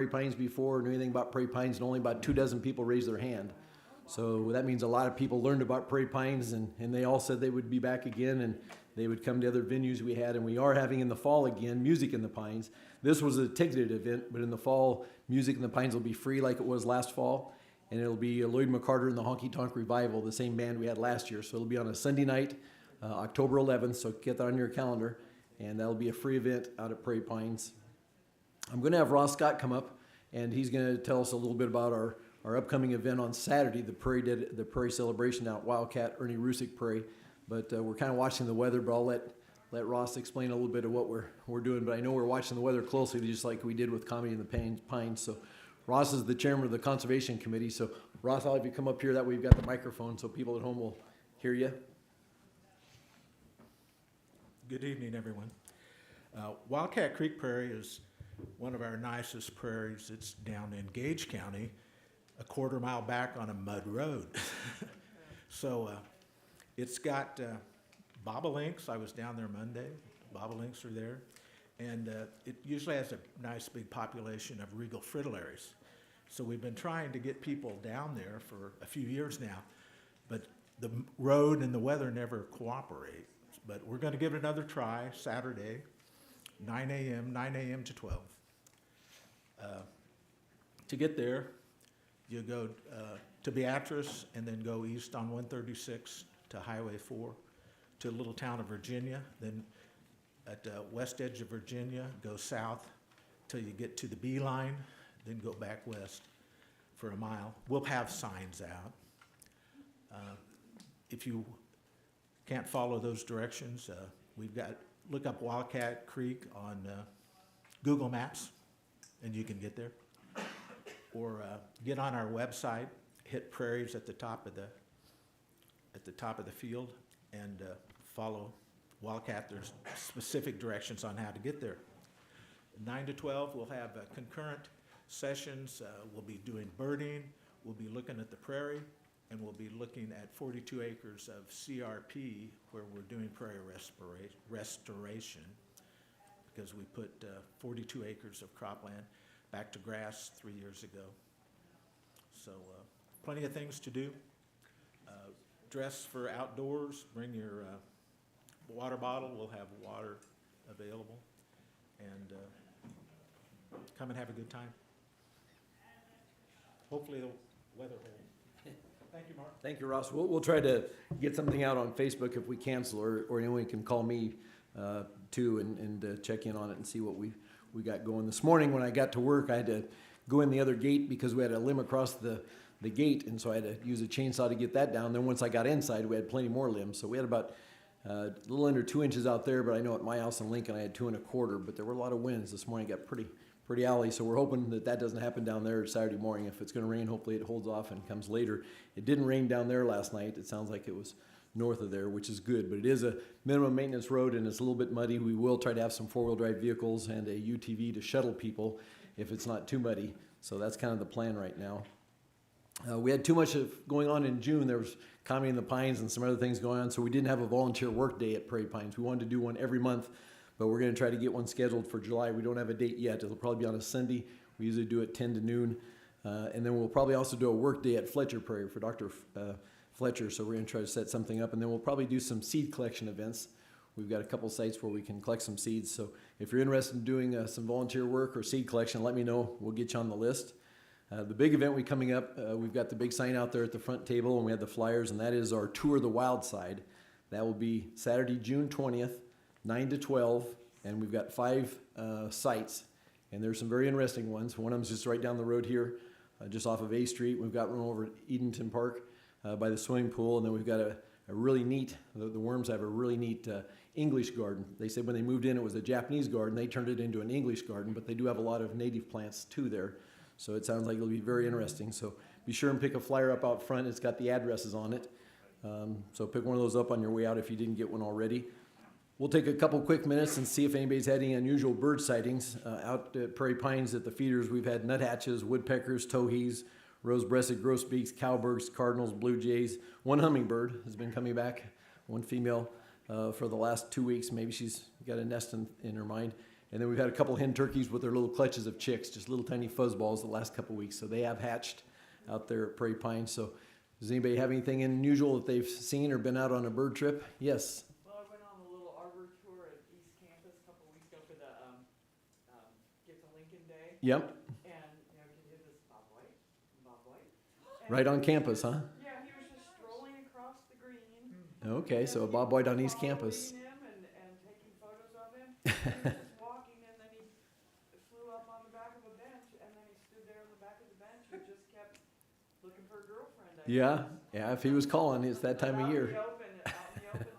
Prairie Pines before or knew anything about Prairie Pines, and only about 24 people raised their hand. So that means a lot of people learned about Prairie Pines, and they all said they would be back again, and they would come to other venues we had, and we are having in the fall again, Music in the Pines. This was a ticketed event, but in the fall, Music in the Pines will be free like it was last fall, and it'll be Lloyd McCarter and the Honky Tonk Revival, the same band we had last year. So it'll be on a Sunday night, October 11th, so get that on your calendar, and that'll be a free event out at Prairie Pines. I'm going to have Ross Scott come up, and he's going to tell us a little bit about our upcoming event on Saturday, the Prairie Celebration out at Wildcat, Ernie Rusick Prairie. But we're kind of watching the weather, but I'll let Ross explain a little bit of what we're doing. But I know we're watching the weather closely, just like we did with Comedy in the Pines. So Ross is the chairman of the Conservation Committee. So Ross, I'll have you come up here. That way you've got the microphone so people at home will hear you. Good evening, everyone. Wildcat Creek Prairie is one of our nicest prairies. It's down in Gage County, a quarter-mile back on a mud road. So it's got bobolinks. I was down there Monday. Bobolinks are there. And it usually has a nice big population of regal fritillaries. So we've been trying to get people down there for a few years now, but the road and the weather never cooperate. But we're going to give it another try Saturday, 9 a.m. to 12. To get there, you go to Beatrice and then go east on 136 to Highway 4 to the little town of Virginia. Then at the west edge of Virginia, go south till you get to the B line, then go back west for a mile. We'll have signs out. If you can't follow those directions, look up Wildcat Creek on Google Maps, and you can get there. Or get on our website, hit prairies at the top of the field, and follow Wildcat. There's specific directions on how to get there. 9 to 12, we'll have concurrent sessions. We'll be doing birding. We'll be looking at the prairie, and we'll be looking at 42 acres of CRP where we're doing prairie restoration because we put 42 acres of cropland back to grass 3 years ago. So plenty of things to do. Dress for outdoors, bring your water bottle, we'll have water available, and come and have a good time. Hopefully the weather holds. Thank you, Mark. Thank you, Ross. We'll try to get something out on Facebook if we cancel, or anyone can call me too and check in on it and see what we got going. This morning when I got to work, I had to go in the other gate because we had a limb across the gate, and so I had to use a chainsaw to get that down. Then once I got inside, we had plenty more limbs. So we had about a little under 2 inches out there, but I know at my house in Lincoln I had 2 1/4, but there were a lot of winds this morning. Got pretty alley, so we're hoping that doesn't happen down there Saturday morning. If it's going to rain, hopefully it holds off and comes later. It didn't rain down there last night. It sounds like it was north of there, which is good, but it is a minimum maintenance road and it's a little bit muddy. We will try to have some four-wheel drive vehicles and a UTV to shuttle people if it's not too muddy. So that's kind of the plan right now. We had too much of going on in June. There was Comedy in the Pines and some other things going on, so we didn't have a volunteer work day at Prairie Pines. We wanted to do one every month, but we're going to try to get one scheduled for July. We don't have a date yet. It'll probably be on a Sunday. We usually do it 10 to noon. And then we'll probably also do a work day at Fletcher Prairie for Dr. Fletcher, so we're going to try to set something up. And then we'll probably do some seed collection events. We've got a couple sites where we can collect some seeds. So if you're interested in doing some volunteer work or seed collection, let me know. We'll get you on the list. The big event coming up, we've got the big sign out there at the front table, and we have the flyers, and that is our Tour the Wild Side. That will be Saturday, June 20th, 9 to 12, and we've got 5 sites, and there's some very interesting ones. One of them is just right down the road here, just off of A Street. We've got one over at Edenton Park by the swimming pool, and then we've got a really neat, the worms have a really neat English garden. They said when they moved in it was a Japanese garden. They turned it into an English garden, but they do have a lot of native plants too there. So it sounds like it'll be very interesting. So be sure and pick a flyer up out front. It's got the addresses on it. So pick one of those up on your way out if you didn't get one already. We'll take a couple quick minutes and see if anybody's had any unusual bird sightings. Out at Prairie Pines at the feeders, we've had nuthatches, woodpeckers, towhees, rose-breasted grosbeaks, cowbirds, cardinals, blue jays. One hummingbird has been coming back, one female for the last 2 weeks. Maybe she's got a nest in her mind. And then we've had a couple hen turkeys with their little clutches of chicks, just little tiny fuzzballs the last couple weeks. So they have hatched out there at Prairie Pines. So does anybody have anything unusual that they've seen or been out on a bird trip? Yes. Well, I went on a little arbor tour at East Campus a couple of weeks ago for the Get to Lincoln Day, Yep. and you know, you could hear this Bob White. And Right on he campus, was- huh? Yeah, he was just strolling across the green. Okay, so and Bob people White on East following Campus. him and taking photos of him. He was just walking, and then he flew up on the back of a bench, and then he stood there on the back of the bench and just kept looking for a girlfriend. I Yeah, guess. yeah. If he was calling, it's that time of Out in year. the open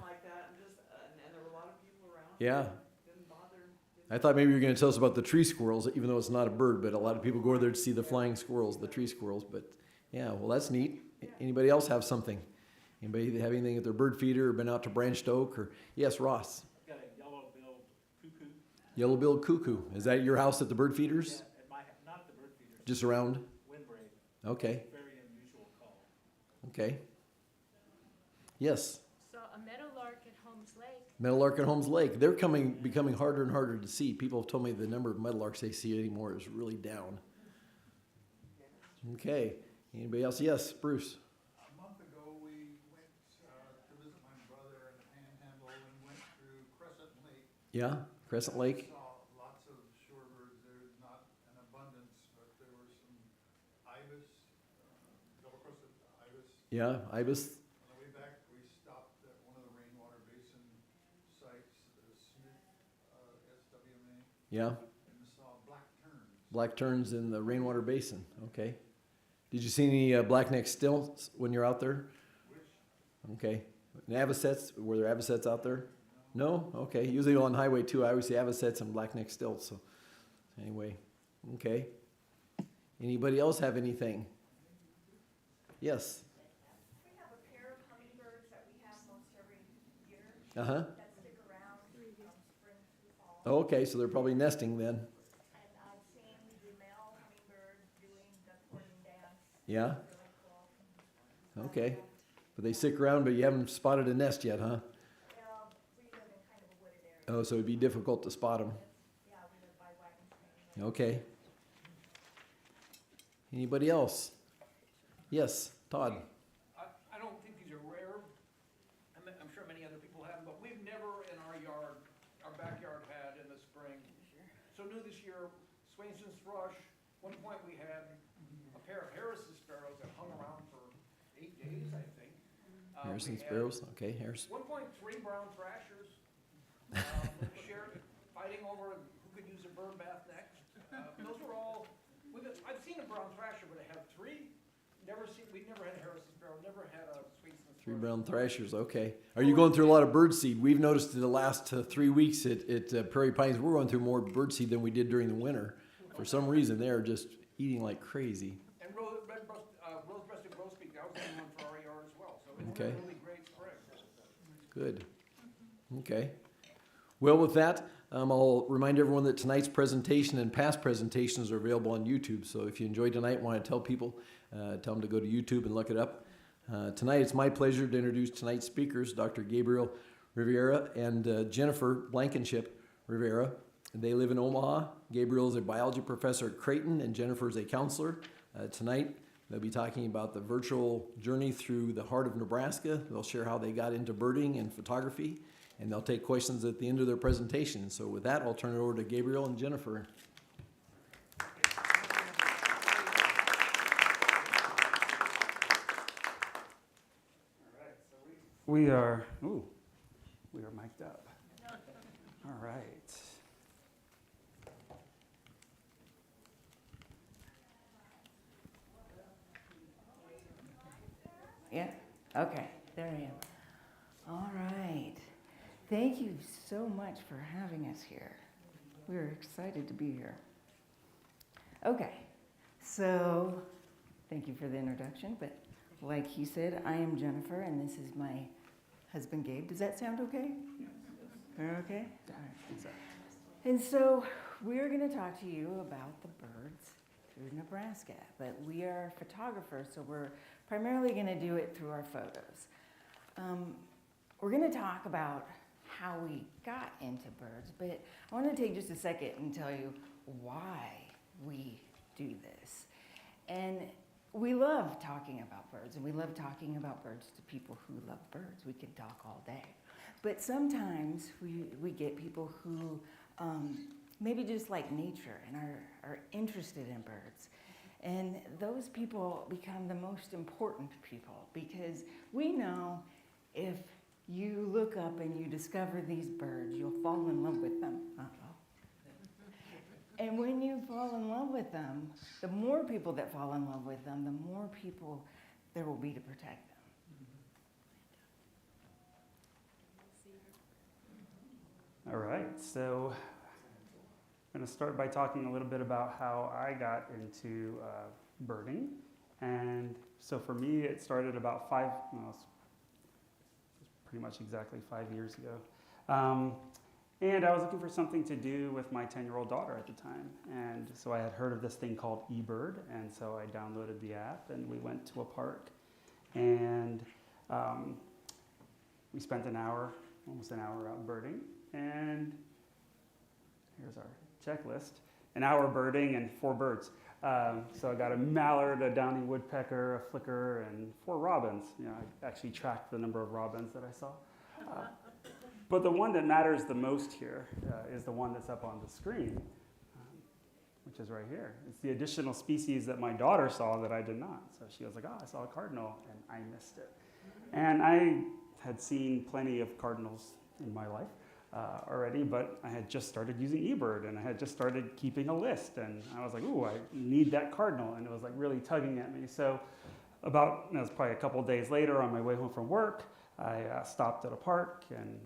like that, and just and there were a lot of people around. Yeah. Didn't bother. I thought maybe you were going to tell us about the tree squirrels, even though it's not a bird, but a lot of people go there to see the flying squirrels, the tree squirrels. But yeah, well, that's neat. Anybody else have something? Anybody have anything at their bird feeder or been out to Branched Oak? Or yes, Ross. Got a yellow-billed cuckoo. Yellow-billed cuckoo. Is that at your house at the bird feeders? Yeah, at my, not at the bird feeders. Just around? Windbreak. Okay. Very unusual call. Okay. Yes. So a meadowlark at Holmes Lake. Meadowlark at Holmes Lake. They're becoming harder and harder to see. People have told me the number of meadowlarks they see anymore is really down. Okay. Anybody else? Yes, Bruce. A month ago, we went to visit my brother in the Panhandle and went through Crescent Lake. Yeah, Crescent Lake. Saw lots of shorebirds. There's not an abundance, but there were some ibis, double-crested ibis. Yeah, ibis. On the way back, we stopped at one of the rainwater basin sites, the Smith SWMA, Yeah, and saw black terns. black terns in the rainwater basin. Okay. Did you see any blackneck stilts when you're out there? Okay. And avocets, were there avocets out there? No? Okay. Usually on Highway 2, I always see avocets and blackneck stilts. So anyway, okay. Anybody else have anything? Yes. We have a pair of hummingbirds that we have most every year Uh-huh. that stick around from spring through fall. Okay, so they're probably nesting then. And I've seen the male hummingbird doing the courting dance. Yeah? Really cool. Okay. But they stick around, but you haven't spotted a nest yet, huh? Well, we live in kind of a wooded area. Oh, so it'd be difficult to spot them. Yeah, we live by Wagon Train. Okay. Anybody else? Yes, Todd. I don't think these are rare. I'm sure many other people have, but we've never in our yard, our backyard had in the spring. So new this year, Swainson's thrush. One point we had a pair of Harris's sparrows that hung around for 8 days, I think. Harrison We had sparrows. Okay, Harrison. 1.3 brown thrashers. Fighting over who could use a bird bath next. Those are all. I've seen a brown thrasher, but I have 3. We've never had a Harrison sparrow. Never had a Swainson's thrush. 3 brown thrashers. Okay. Are you going through a lot of bird seed? We've noticed in the last 3 weeks at Prairie Pines, we're going through more bird seed than we did during the winter. For some reason, they're just eating like crazy. And rose-breasted grosbeak, that was the one for our yard as well, so it's been Okay. a really great spring. Good. Okay. Well, with that, I'll remind everyone that tonight's presentation and past presentations are available on YouTube. So if you enjoyed tonight and want to tell people, tell them to go to YouTube and look it up. Tonight, it's my pleasure to introduce tonight's speakers, Dr. Gabriel Rivera and Jennifer Blankenship Rivera. They live in Omaha. Gabriel is a biology professor at Creighton, and Jennifer is a counselor. Tonight, they'll be talking about the virtual journey through the heart of Nebraska. They'll share how they got into birding and photography, and they'll take questions at the end of their presentation. So with that, I'll turn it over to Gabriel and Jennifer. We are mic'd up. All right. Yeah, okay, there I am. All right. Thank you so much for having us here. We're excited to be here. Okay, so thank you for the introduction, but like he said, I am Jennifer and this is my husband Gabe. Does that sound okay? Okay? All right. And so we're going to talk to you about the birds through Nebraska, but we are photographers, so we're primarily going to do it through our photos. We're going to talk about how we got into birds, but I want to take just a second and tell you why we do this. And we love talking about birds, and we love talking about birds to people who love birds. We can talk all day. But sometimes we get people who maybe just like nature and are interested in birds. And those people become the most important people, because we know if you look up and you discover these birds, you'll fall in love with them. And when you fall in love with them, the more people that fall in love with them, the more people there will be to protect them. All right, so I'm going to start by talking a little bit about how I got into birding. And so for me, it started about it's pretty much exactly 5 years ago. And I was looking for something to do with my 10-year-old daughter at the time. And so I had heard of this thing called eBird, and so I downloaded the app, and we went to a park. And we spent almost an hour out birding. And here's our checklist. An hour birding and 4 birds. So I got a mallard, a downy woodpecker, a flicker, and 4 robins. You know, I actually tracked the number of robins that I saw. But the one that matters the most here is the one that's up on the screen, which is right here. It's the additional species that my daughter saw that I did not. So she was like, oh, I saw a cardinal, and I missed it. And I had seen plenty of cardinals in my life already, but I had just started using eBird, and I had just started keeping a list. And I was like, ooh, I need that cardinal. And it was like really tugging at me. So it was probably a couple of days later on my way home from work, I stopped at a park and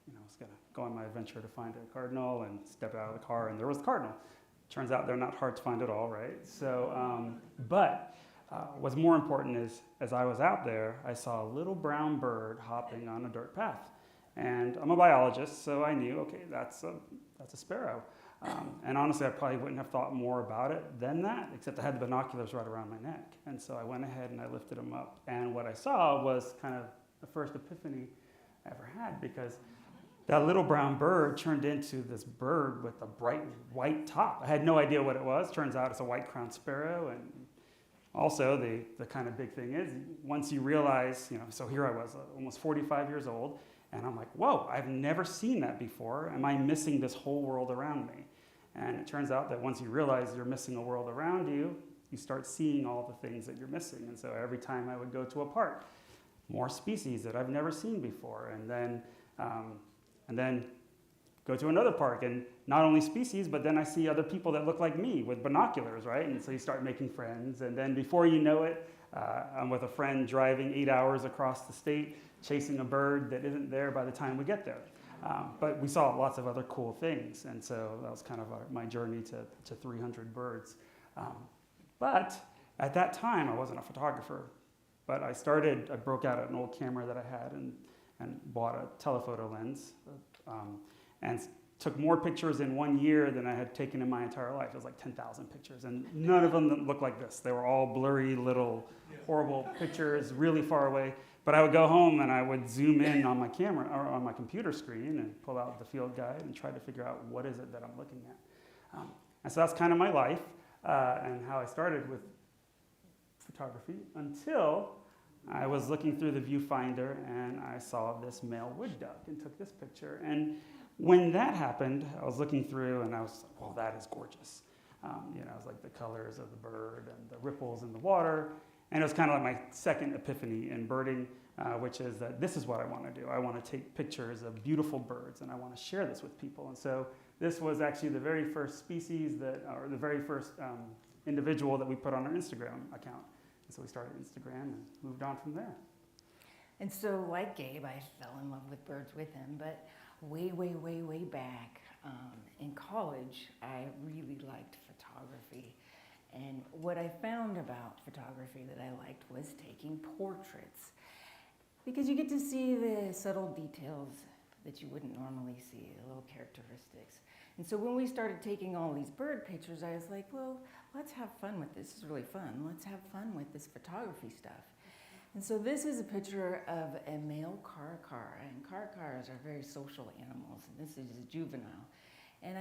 I was going to go on my adventure to find a cardinal and step out of the car, and there was the cardinal. Turns out they're not hard to find at all, right? So, what's more important is, as I was out there, I saw a little brown bird hopping on a dirt path. And I'm a biologist, so I knew, okay, that's a sparrow. And honestly, I probably wouldn't have thought more about it than that, except I had the binoculars right around my neck. And so I went ahead and I lifted them up. And what I saw was kind of the first epiphany I ever had, because that little brown bird turned into this bird with a bright white top. I had no idea what it was. Turns out it's a white-crowned sparrow. And also, the kind of big thing is, once you realize, so here I was, almost 45 years old, and I'm like, whoa, I've never seen that before. Am I missing this whole world around me? And it turns out that once you realize you're missing a world around you, you start seeing all the things that you're missing. And so every time I would go to a park, more species that I've never seen before. And then go to another park, and not only species, but then I see other people that look like me with binoculars, right? And so you start making friends, and then before you know it, I'm with a friend driving 8 hours across the state, chasing a bird that isn't there by the time we get there. But we saw lots of other cool things, and so that was kind of my journey to 300 birds. But at that time, I wasn't a photographer, but I broke out an old camera that I had and bought a telephoto lens, and took more pictures in 1 year than I had taken in my entire life. It was like 10,000 pictures, and none of them looked like this. They were all blurry, little, horrible pictures, really far away. But I would go home and I would zoom in on my camera or on my computer screen and pull out the field guide and try to figure out what is it that I'm looking at. And so that's kind of my life and how I started with photography until I was looking through the viewfinder and I saw this male wood duck and took this picture. And when that happened, I was looking through and I was like, well, that is gorgeous. It was like the colors of the bird and the ripples in the water. And it was kind of like my second epiphany in birding, which is that this is what I want to do. I want to take pictures of beautiful birds and I want to share this with people. And so this was actually the very first species or the very first individual that we put on our Instagram account. And so we started Instagram and moved on from there. And so, like Gabe, I fell in love with birds with him, but way back in college, I really liked photography. And what I found about photography that I liked was taking portraits, because you get to see the subtle details that you wouldn't normally see, the little characteristics. And so when we started taking all these bird pictures, I was like, well, let's have fun with this. This is really fun. Let's have fun with this photography stuff. And so this is a picture of a male car, and cars are very social animals, and this is a juvenile. And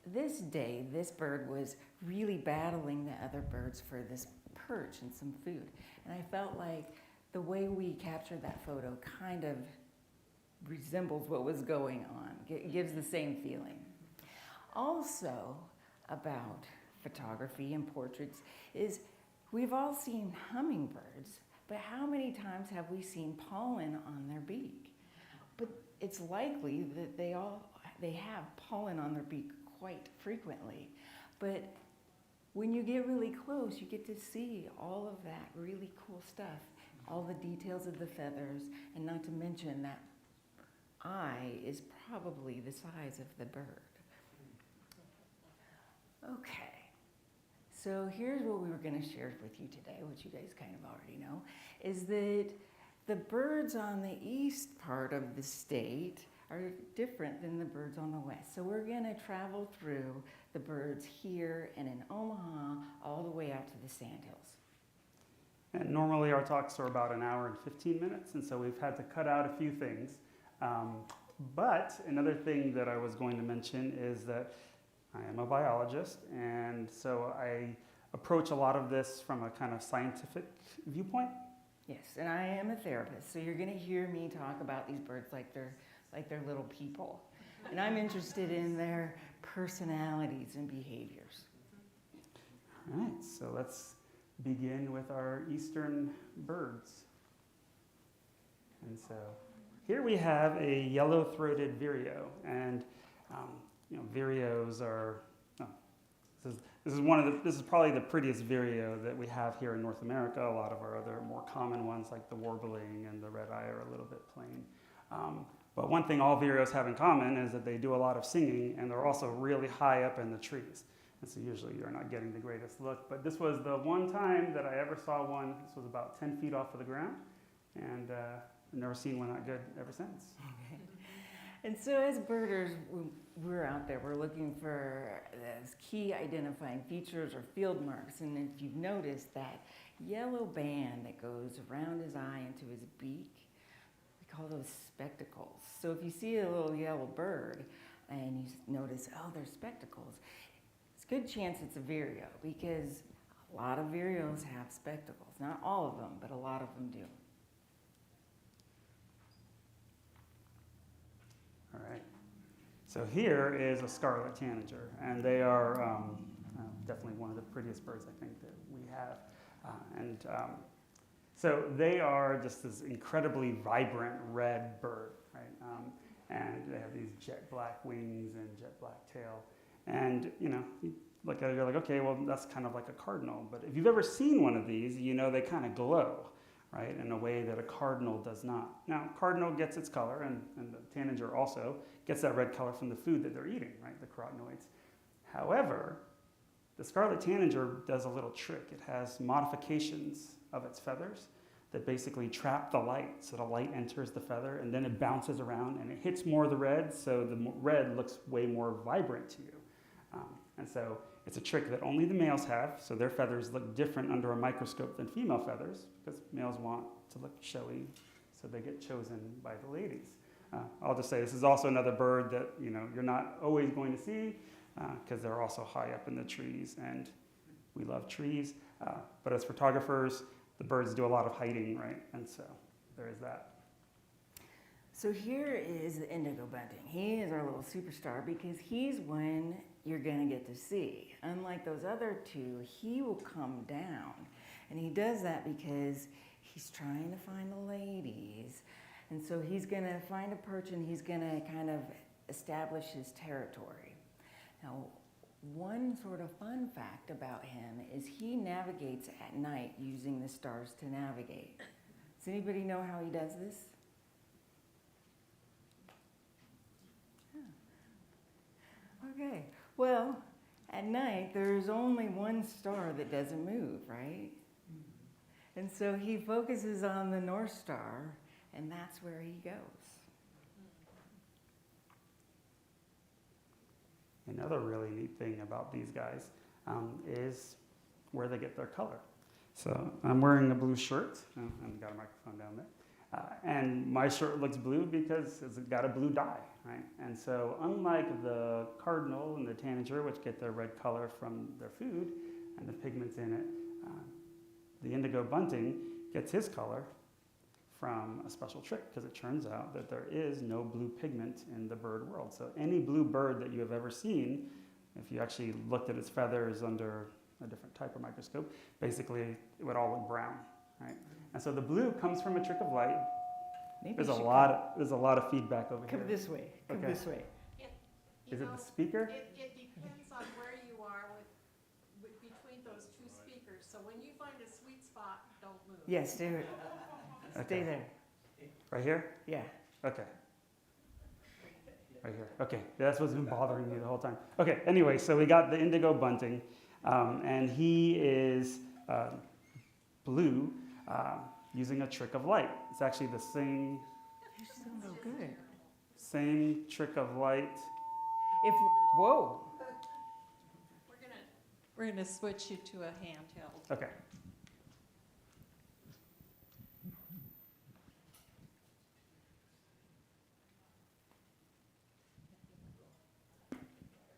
this day, this bird was really battling the other birds for this perch and some food. And I felt like the way we captured that photo kind of resembles what was going on. It gives the same feeling. Also about photography and portraits is we've all seen hummingbirds, but how many times have we seen pollen on their beak? But it's likely that they have pollen on their beak quite frequently. But when you get really close, you get to see all of that really cool stuff, all the details of the feathers, and not to mention that eye is probably the size of the bird. Okay. So here's what we were going to share with you today, which you guys kind of already know, is that the birds on the east part of the state are different than the birds on the west. So we're going to travel through the birds here and in Omaha all the way out to the Sandhills. And normally our talks are about an hour and 15 minutes, and so we've had to cut out a few things. But another thing that I was going to mention is that I am a biologist, and so I approach a lot of this from a kind of scientific viewpoint. Yes, and I am a therapist, so you're going to hear me talk about these birds like they're little people. And I'm interested in their personalities and behaviors. All right, so let's begin with our eastern birds. And so here we have a yellow-throated vireo, and vireos are. This is probably the prettiest vireo that we have here in North America. A lot of our other more common ones, like the warbling and the red eye, are a little bit plain. But one thing all vireos have in common is that they do a lot of singing, and they're also really high up in the trees. And so usually you're not getting the greatest look. But this was the one time that I ever saw one. This was about 10 feet off of the ground, and I've never seen one that good ever since. Okay. And so as birders, we're out there, we're looking for those key identifying features or field marks. And if you've noticed that yellow band that goes around his eye into his beak, we call those spectacles. So if you see a little yellow bird and you notice, oh, there's spectacles, it's a good chance it's a vireo, because a lot of vireos have spectacles. Not all of them, but a lot of them do. All right. So here is a scarlet tanager, and they are definitely one of the prettiest birds I think that we have. So they are just this incredibly vibrant red bird, right? And they have these jet black wings and jet black tail. And you look at it, you're like, okay, well, that's kind of like a cardinal. But if you've ever seen one of these, they kind of glow, right, in a way that a cardinal does not. Now, cardinal gets its color, and the tanager also gets that red color from the food that they're eating, right, the carotenoids. However, the scarlet tanager does a little trick. It has modifications of its feathers that basically trap the light, so the light enters the feather, and then it bounces around, and it hits more of the red, so the red looks way more vibrant to you. And so it's a trick that only the males have, so their feathers look different under a microscope than female feathers, because males want to look showy, so they get chosen by the ladies. I'll just say this is also another bird that you're not always going to see, because they're also high up in the trees, and we love trees. But as photographers, the birds do a lot of hiding, right? And so there is that. So here is the indigo bunting. He is our little superstar because he's one you're going to get to see. Unlike those other two, he will come down. And he does that because he's trying to find the ladies. And so he's going to find a perch, and he's going to kind of establish his territory. Now, one sort of fun fact about him is he navigates at night using the stars to navigate. Does anybody know how he does this? Okay, well, at night there's only one star that doesn't move, right? And so he focuses on the North Star, and that's where he goes. Another really neat thing about these guys is where they get their color. So I'm wearing a blue shirt, and got a microphone down there. And my shirt looks blue because it's got a blue dye, right? And so unlike the cardinal and the tanager, which get their red color from their food and the pigments in it, the indigo bunting gets his color from a special trick, because it turns out that there is no blue pigment in the bird world. So any blue bird that you have ever seen, if you actually looked at its feathers under a different type of microscope, basically it would all look brown, right? And so the blue comes from a trick of light. Maybe There's you a should lot of feedback over come here. this way. Come Okay. this way. Is it the speaker? It depends on where you are with between those two speakers. So when you find a sweet spot, don't move. Yes, stay there. Stay there. Right here? Yeah. Okay. Right here. Okay. That's what's been bothering me the whole time. Okay. Anyway, so we got the indigo bunting, and he is blue using a trick of light. It's actually the same You're still no good. trick of light. Whoa. We're gonna switch you to a handheld. Okay.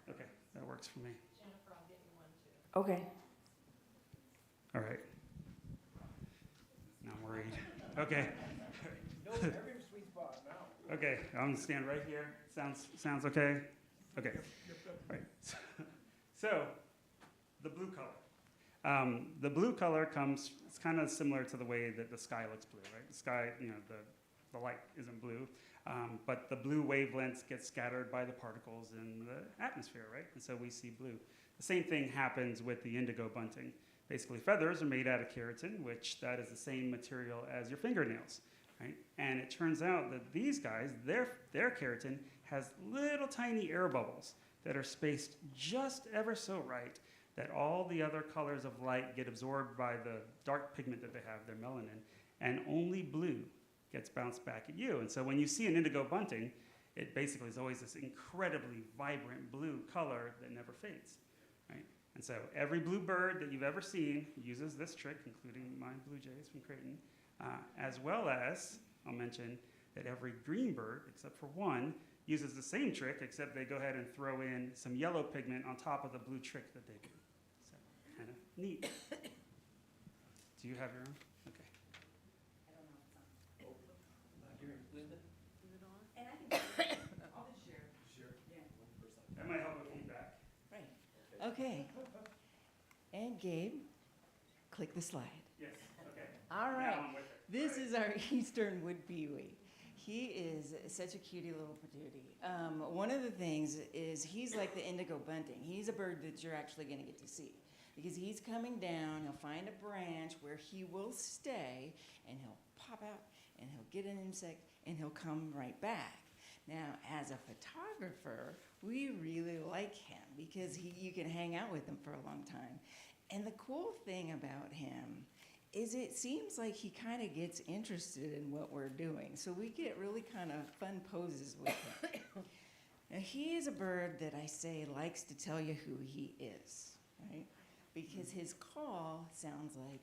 Okay, that works for me. Jennifer, I'll get you one too. Okay. All right. Now I'm worried. Okay. No, every sweet spot now. Okay, I'm gonna stand right here. Sounds okay? Okay. Right. So, the blue color. The blue color comes, it's kind of similar to the way that the sky looks blue, right? The sky, the light isn't blue, but the blue wavelengths get scattered by the particles in the atmosphere, right? And so we see blue. The same thing happens with the indigo bunting. Basically, feathers are made out of keratin, which that is the same material as your fingernails, right? And it turns out that these guys, their keratin has little tiny air bubbles that are spaced just ever so right that all the other colors of light get absorbed by the dark pigment that they have, their melanin, and only blue gets bounced back at you. And so when you see an indigo bunting, it basically is always this incredibly vibrant blue color that never fades, right? And so every blue bird that you've ever seen uses this trick, including my blue jays from Creighton, as well as, I'll mention, that every green bird, except for one, uses the same trick, except they go ahead and throw in some yellow pigment on top of the blue trick that they do. So, kind of neat. Do you have your own? Okay. That might help with feedback. Right. Okay. And Gabe, click the slide. Yes, okay. All Now right. I'm with it. This is our eastern wood pewee. He is such a cutie little patootie. One of the things is he's like the indigo bunting. He's a bird that you're actually going to get to see because he's coming down. He'll find a branch where he will stay, and he'll pop out, and he'll get an insect, and he'll come right back. Now, as a photographer, we really like him because you can hang out with him for a long time. And the cool thing about him is it seems like he kind of gets interested in what we're doing. So we get really kind of fun poses with him. Now, he is a bird that I say likes to tell you who he is, right? Because his call sounds like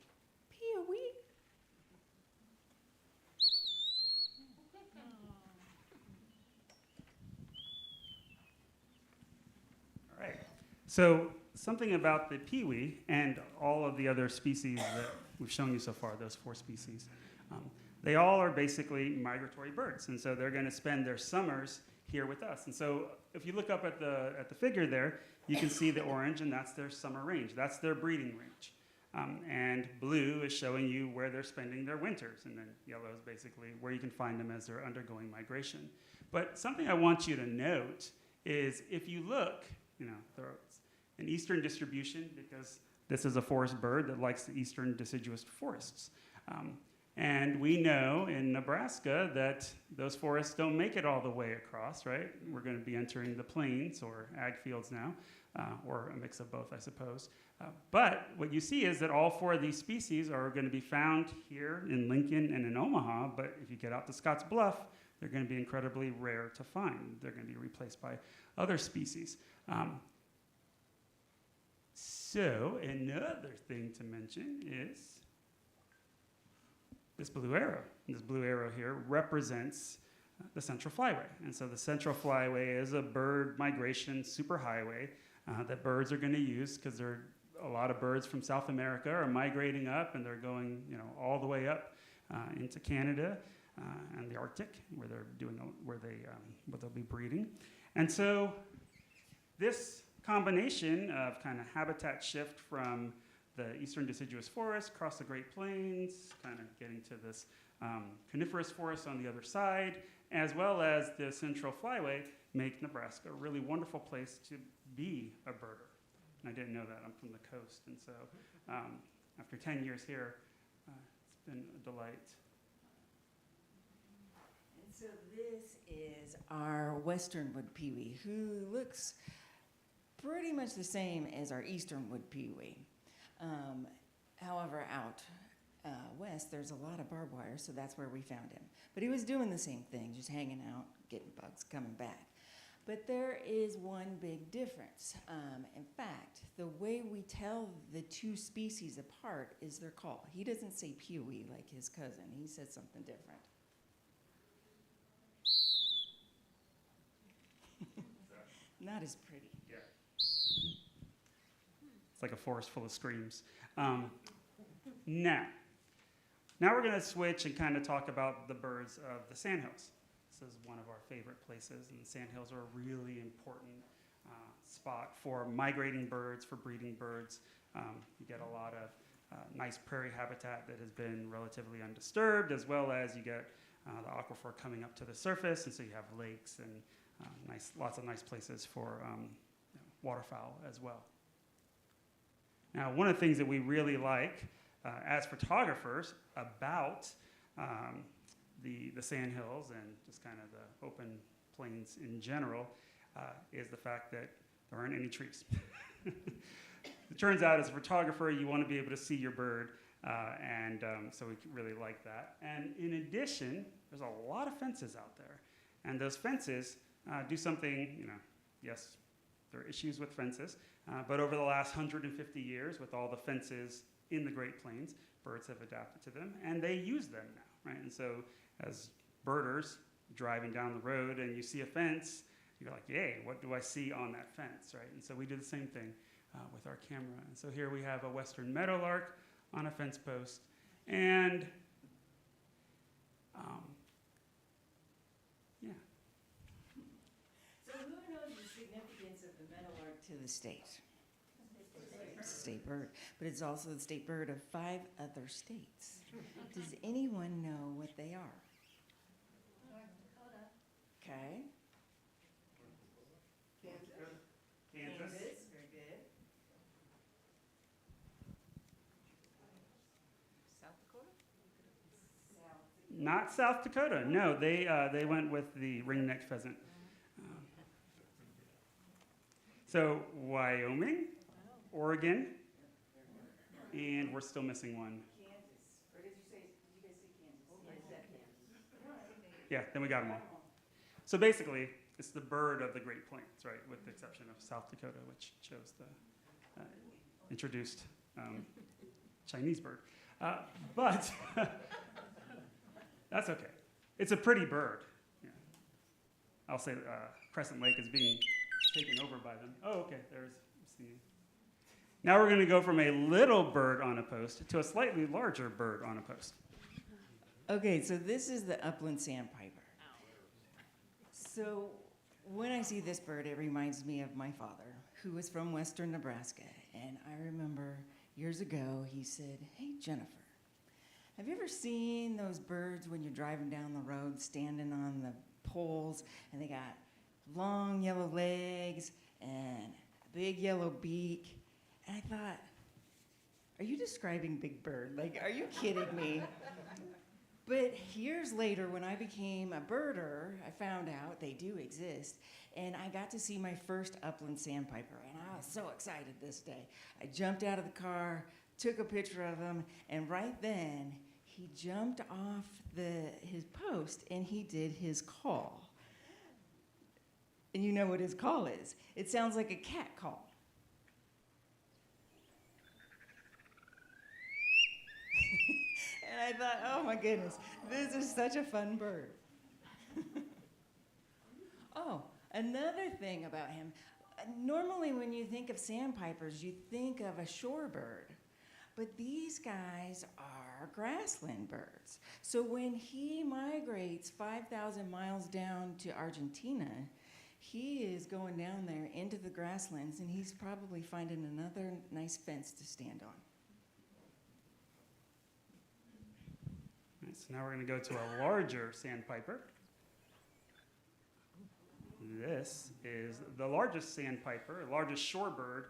pee-a-wee. All right. So something about the peewee and all of the other species that we've shown you so far, those 4 species, they all are basically migratory birds. And so they're going to spend their summers here with us. And so if you look up at the figure there, you can see the orange, and that's their summer range. That's their breeding range. And blue is showing you where they're spending their winters. And then yellow is basically where you can find them as they're undergoing migration. But something I want you to note is if you look, there's an eastern distribution because this is a forest bird that likes the eastern deciduous forests. And we know in Nebraska that those forests don't make it all the way across, right? We're going to be entering the plains or ag fields now, or a mix of both, I suppose. But what you see is that all 4 of these species are going to be found here in Lincoln and in Omaha, but if you get out to Scotts Bluff, they're going to be incredibly rare to find. They're going to be replaced by other species. So another thing to mention is this blue arrow. And this blue arrow here represents the Central Flyway. And so the Central Flyway is a bird migration superhighway that birds are going to use because there are a lot of birds from South America are migrating up, and they're going, all the way up into Canada and the Arctic, where they'll be breeding. And so this combination of kind of habitat shift from the eastern deciduous forest across the Great Plains, kind of getting to this coniferous forest on the other side, as well as the Central Flyway, make Nebraska a really wonderful place to be a birder. And I didn't know that. I'm from the coast, and so after 10 years here, it's been a delight. And so this is our western wood pewee, who looks pretty much the same as our eastern wood pewee. However, out west, there's a lot of barbed wire, so that's where we found him. But he was doing the same thing, just hanging out, getting bugs, coming back. But there is one big difference. In fact, the way we tell the two species apart is their call. He doesn't say pewee like his cousin. He says something different. Not as pretty. Yeah. It's like a forest full of screams. Now we're going to switch and kind of talk about the birds of the sandhills. This is one of our favorite places, and the sandhills are a really important spot for migrating birds, for breeding birds. You get a lot of nice prairie habitat that has been relatively undisturbed, as well as you get the aquifer coming up to the surface, and so you have lakes and lots of nice places for waterfowl as well. Now, one of the things that we really like as photographers about the sandhills and just kind of the open plains in general is the fact that there aren't any trees. It turns out as a photographer, you want to be able to see your bird, and so we really like that. And in addition, there's a lot of fences out there, and those fences do something, yes, there are issues with fences, but over the last 150 years, with all the fences in the Great Plains, birds have adapted to them, and they use them now, right? And so as birders driving down the road and you see a fence, you're like, yay, what do I see on that fence, right? And so we do the same thing with our camera. And so here we have a western meadowlark on a fence post, and yeah. So who knows the significance of the meadowlark to the state? It's a state bird, but it's also the state bird of 5 other states. Does anyone know what they are? Okay. Kansas. Very good. South Dakota? Not South Dakota. No, they went with the ringneck pheasant. So Wyoming, Oregon, and we're still missing one. Kansas. Or did you guys say Kansas? Yeah, then we got them all. So basically, it's the bird of the Great Plains, right, with the exception of South Dakota, which chose the introduced Chinese bird. But that's okay. It's a pretty bird. Yeah. I'll say Crescent Lake is being taken over by them. Oh, okay, there's singing. Now we're going to go from a little bird on a post to a slightly larger bird on a post. Okay, so this is the upland sandpiper. So when I see this bird, it reminds me of my father, who was from western Nebraska. And I remember years ago, he said, "Hey, Jennifer, have you ever seen those birds when you're driving down the road, standing on the poles, and they got long yellow legs and a big yellow beak?" And I thought, are you describing Big Bird? Like, are you kidding me? But years later, when I became a birder, I found out they do exist, and I got to see my first upland sandpiper, and I was so excited this day. I jumped out of the car, took a picture of him, and right then, he jumped off his post, and he did his call. And you know what his call is. It sounds like a cat call. And I thought, oh my goodness, this is such a fun bird. Oh, another thing about him. Normally when you think of sandpipers, you think of a shorebird. But these guys are grassland birds. So when he migrates 5,000 miles down to Argentina, he is going down there into the grasslands, and he's probably finding another nice fence to stand on. All right, so now we're going to go to a larger sandpiper. This is the largest sandpiper, largest shorebird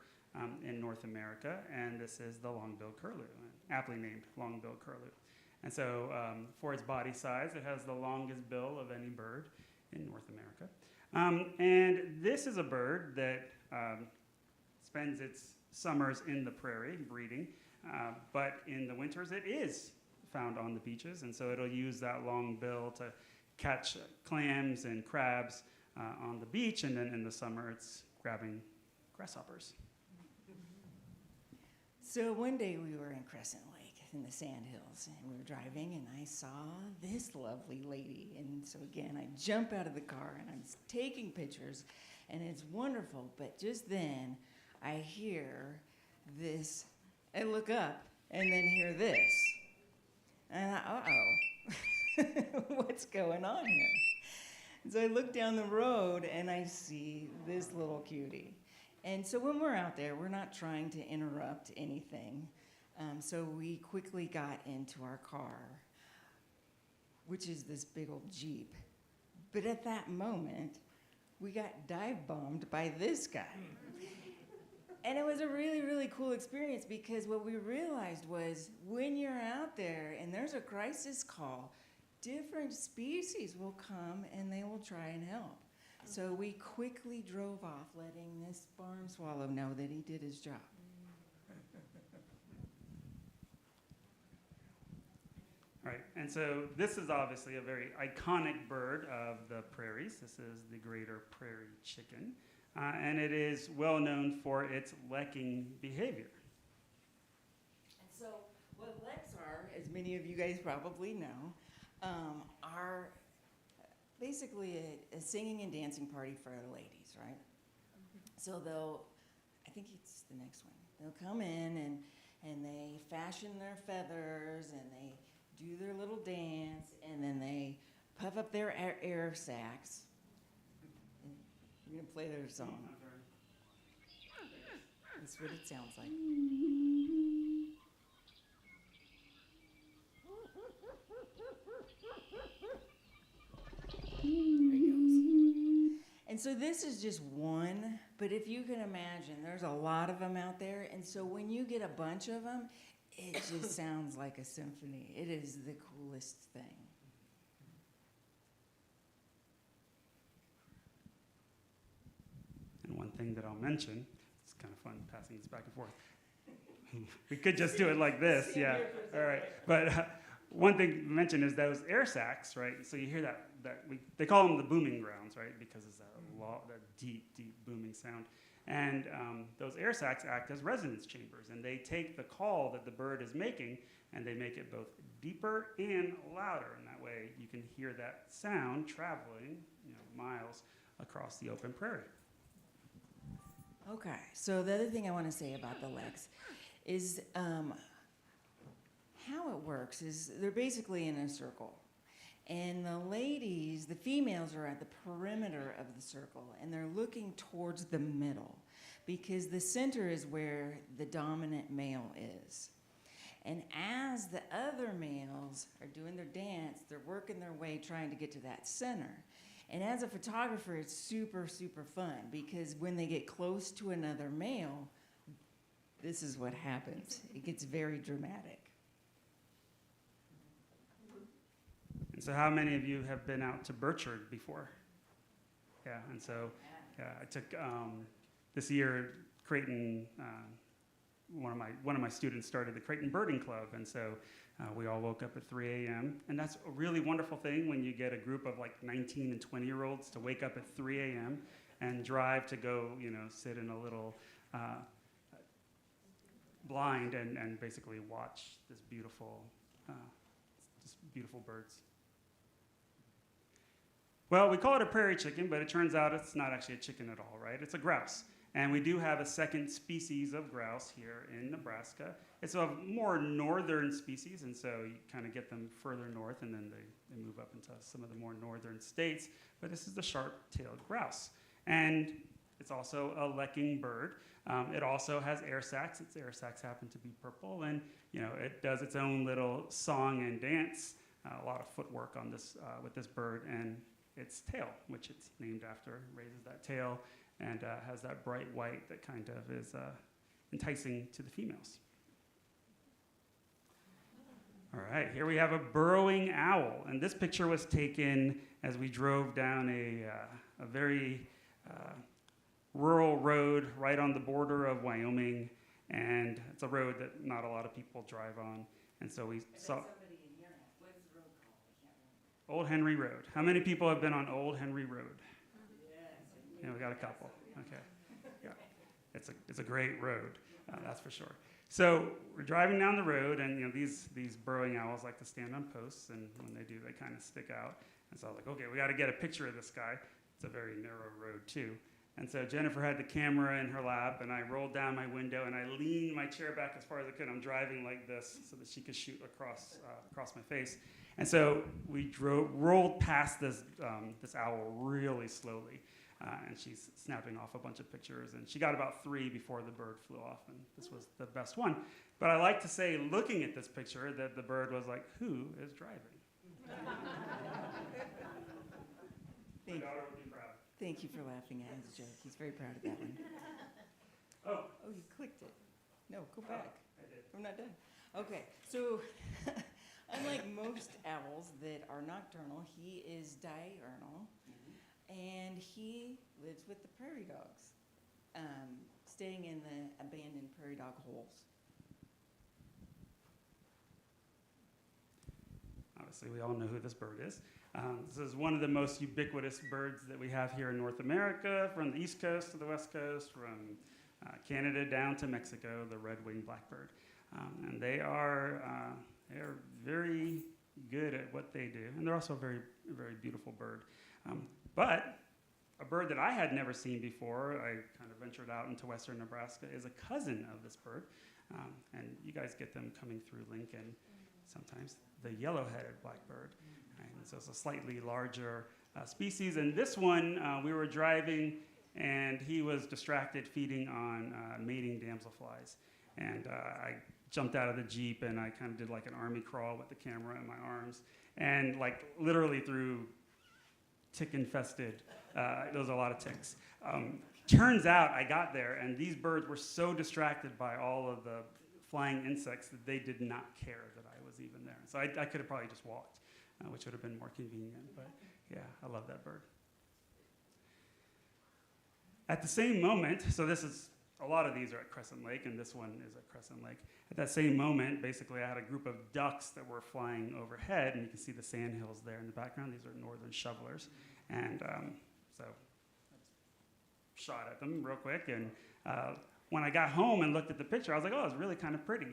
in North America, and this is the long-billed curlew, aptly named long-billed curlew. And so for its body size, it has the longest bill of any bird in North America. And this is a bird that spends its summers in the prairie breeding, but in the winters it is found on the beaches, and so it'll use that long bill to catch clams and crabs on the beach, and then in the summer it's grabbing grasshoppers. So one day we were in Crescent Lake in the Sandhills, and we were driving, and I saw this lovely lady. And so again, I jump out of the car, and I'm taking pictures, and it's wonderful. But just then, I hear this. I look up, and then hear this. And I thought, uh-oh, what's going on here? So I look down the road, and I see this little cutie. And so when we're out there, we're not trying to interrupt anything. So we quickly got into our car, which is this big old Jeep. But at that moment, we got dive bombed by this guy. And it was a really, really cool experience, because what we realized was when you're out there and there's a crisis call, different species will come and they will try and help. So we quickly drove off, letting this barn swallow know that he did his job. All right, and so this is obviously a very iconic bird of the prairies. This is the greater prairie chicken, and it is well known for its lecking behavior. And so what lecks are, as many of you guys probably know, are basically a singing and dancing party for the ladies, right? So I think it's the next one. They'll come in and they fashion their feathers and they do their little dance, and then they puff up their air sacs. And we're gonna play their song. That's what it sounds like. And so this is just one, but if you can imagine, there's a lot of them out there, and so when you get a bunch of them, it just sounds like a symphony. It is the coolest thing. And one thing that I'll mention, it's kind of fun passing this back and forth. We could just do it like this, yeah. All right, but one thing to mention is those air sacs, right? So you hear that they call them the booming grounds, right? Because it's that deep, deep booming sound. And those air sacs act as resonance chambers, and they take the call that the bird is making, and they make it both deeper and louder. And that way, you can hear that sound traveling, miles across the open prairie. Okay, so the other thing I want to say about the lecks is how it works is they're basically in a circle. And the females are at the perimeter of the circle, and they're looking towards the middle, because the center is where the dominant male is. And as the other males are doing their dance, they're working their way trying to get to that center. And as a photographer, it's super, super fun, because when they get close to another male, this is what happens. It gets very dramatic. And so how many of you have been out to Burchard before? Yeah, and so I took this year, Creighton, one of my students started the Creighton Birding Club, and so we all woke up at 3 a.m. And that's a really wonderful thing when you get a group of like 19 and 20-year-olds to wake up at 3 a.m. and drive to go, sit in a little blind and basically watch this beautiful just beautiful birds. Well, we call it a prairie chicken, but it turns out it's not actually a chicken at all, right? It's a grouse. And we do have a second species of grouse here in Nebraska. It's a more northern species, and so you kind of get them further north, and then they move up into some of the more northern states. But this is the sharp-tailed grouse. And it's also a lekking bird. It also has air sacs. Its air sacs happen to be purple, and it does its own little song and dance. A lot of footwork on this with this bird, and its tail, which it's named after, raises that tail and has that bright white that kind of is enticing to the females. All right, here we have a burrowing owl, and this picture was taken as we drove down a very rural road right on the border of Wyoming, and it's a road that not a lot of people drive on, and so we saw Old Henry Road. How many people have been on Old Henry Road? Yeah, we got a couple. Okay, yeah, it's a great road, that's for sure. So we're driving down the road, and these burrowing owls like to stand on posts, and when they do, they kind of stick out. And so I was like, okay, we got to get a picture of this guy. It's a very narrow road too. And so Jennifer had the camera in her lap, and I rolled down my window, and I leaned my chair back as far as I could. I'm driving like this so that she could shoot across my face. And so we rolled past this owl really slowly, and she's snapping off a bunch of pictures. And she got about 3 before the bird flew off, and this was the best one. But I like to say, looking at this picture, that the bird was like, "Who is driving?" My daughter would be proud. Thank you for laughing at his joke. He's very proud of that one. Oh, You clicked it. No, go back. I did. I'm not done. Okay, so unlike most owls that are nocturnal, he is diurnal, and he lives with the prairie dogs, staying in the abandoned prairie dog holes. Obviously, we all know who this bird is. This is one of the most ubiquitous birds that we have here in North America, from the East Coast to the West Coast, from Canada down to Mexico, the red-winged blackbird. And they are very good at what they do, and they're also a very, very beautiful bird. But a bird that I had never seen before, I kind of ventured out into western Nebraska, is a cousin of this bird. And you guys get them coming through Lincoln sometimes, the yellow-headed blackbird. And so it's a slightly larger species. And this one, we were driving, and he was distracted feeding on mating damselflies. And I jumped out of the Jeep, and I kind of did like an army crawl with the camera in my arms. And like literally through tick-infested, there was a lot of ticks. Turns out I got there, and these birds were so distracted by all of the flying insects that they did not care that I was even there. So I could have probably just walked, which would have been more convenient. But yeah, I love that bird. At the same moment, so this is, a lot of these are at Crescent Lake, and this one is at Crescent Lake. At that same moment, basically, I had a group of ducks that were flying overhead, and you can see the sandhills there in the background. These are northern shovelers. And so I shot at them real quick, and when I got home and looked at the picture, I was like, oh, it's really kind of pretty.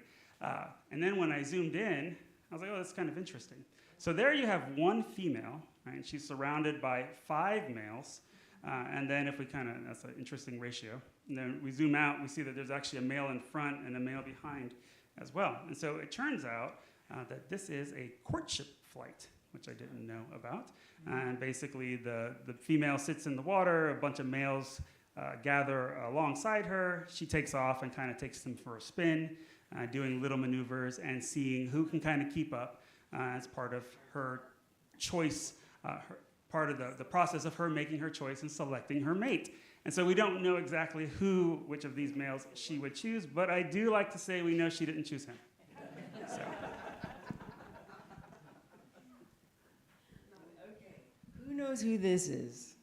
And then when I zoomed in, I was like, oh, that's kind of interesting. So there you have one female, right, and she's surrounded by 5 males. And then if we that's an interesting ratio. And then we zoom out, we see that there's actually a male in front and a male behind as well. And so it turns out that this is a courtship flight, which I didn't know about. And basically the female sits in the water, a bunch of males gather alongside her. She takes off and kind of takes them for a spin, doing little maneuvers and seeing who can kind of keep up as part of her choice, part of the process of her making her choice and selecting her mate. And so we don't know exactly which of these males she would choose, but I do like to say we know she didn't choose him. So. Okay, who knows who this is?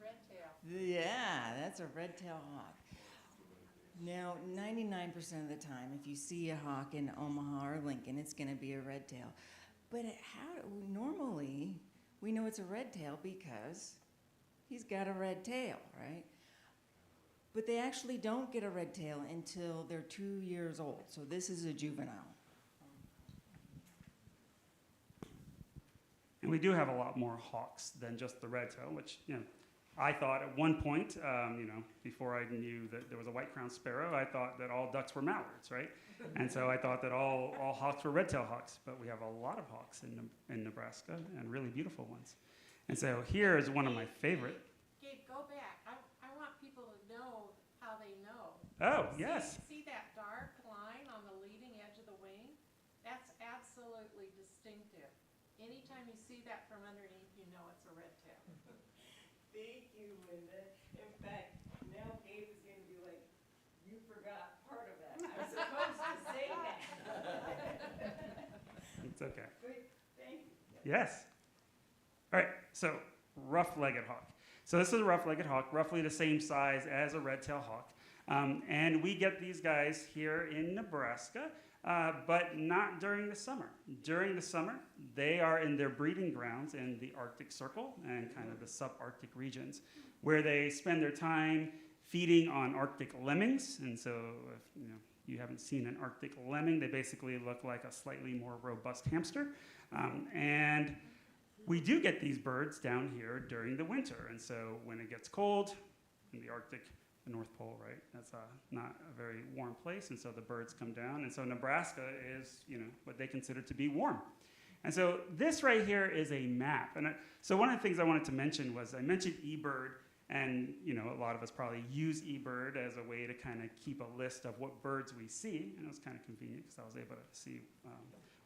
Red tail. Yeah, that's a red-tailed hawk. Now, 99% of the time, if you see a hawk in Omaha or Lincoln, it's going to be a red tail. But normally, we know it's a red tail because he's got a red tail, right? but they actually don't get a red tail until they're 2 years old. So this is a juvenile. And we do have a lot more hawks than just the red tail, which, I thought at one point, before I knew that there was a white-crowned sparrow, I thought that all ducks were mallards, right? And so I thought that all hawks were red-tailed hawks, but we have a lot of hawks in Nebraska, and really beautiful ones. And so here is one of my favorite. Gabe, go back. I want people to know how they know. Oh, yes. See that dark line on the leading edge of the wing? That's absolutely distinctive. Anytime you see that from underneath, you know it's a red tail. Thank you, Linda. In fact, now Gabe is gonna be like, you forgot part of that. I'm supposed to say that. It's okay. Good, thank you. Yes. All right, so rough-legged hawk. So this is a rough-legged hawk, roughly the same size as a red-tailed hawk. And we get these guys here in Nebraska, but not during the summer. During the summer, they are in their breeding grounds in the Arctic Circle and kind of the subarctic regions, where they spend their time feeding on Arctic lemmings. And so if you haven't seen an Arctic lemming, they basically look like a slightly more robust hamster. And we do get these birds down here during the winter. And so when it gets cold in the Arctic, the North Pole, right? That's not a very warm place, and so the birds come down. And so Nebraska is, what they consider to be warm. And so this right here is a map. And so one of the things I wanted to mention was I mentioned eBird, and a lot of us probably use eBird as a way to kind of keep a list of what birds we see, and it was kind of convenient because I was able to see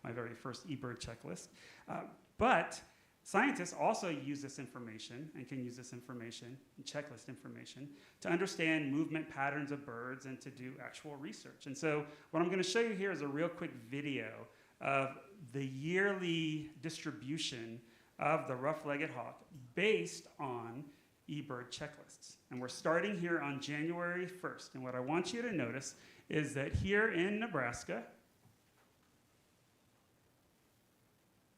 my very first eBird checklist. But scientists also use this information and can use this information, checklist information, to understand movement patterns of birds and to do actual research. And so what I'm going to show you here is a real quick video of the yearly distribution of the rough-legged hawk based on eBird checklists. And we're starting here on January 1st. And what I want you to notice is that here in Nebraska,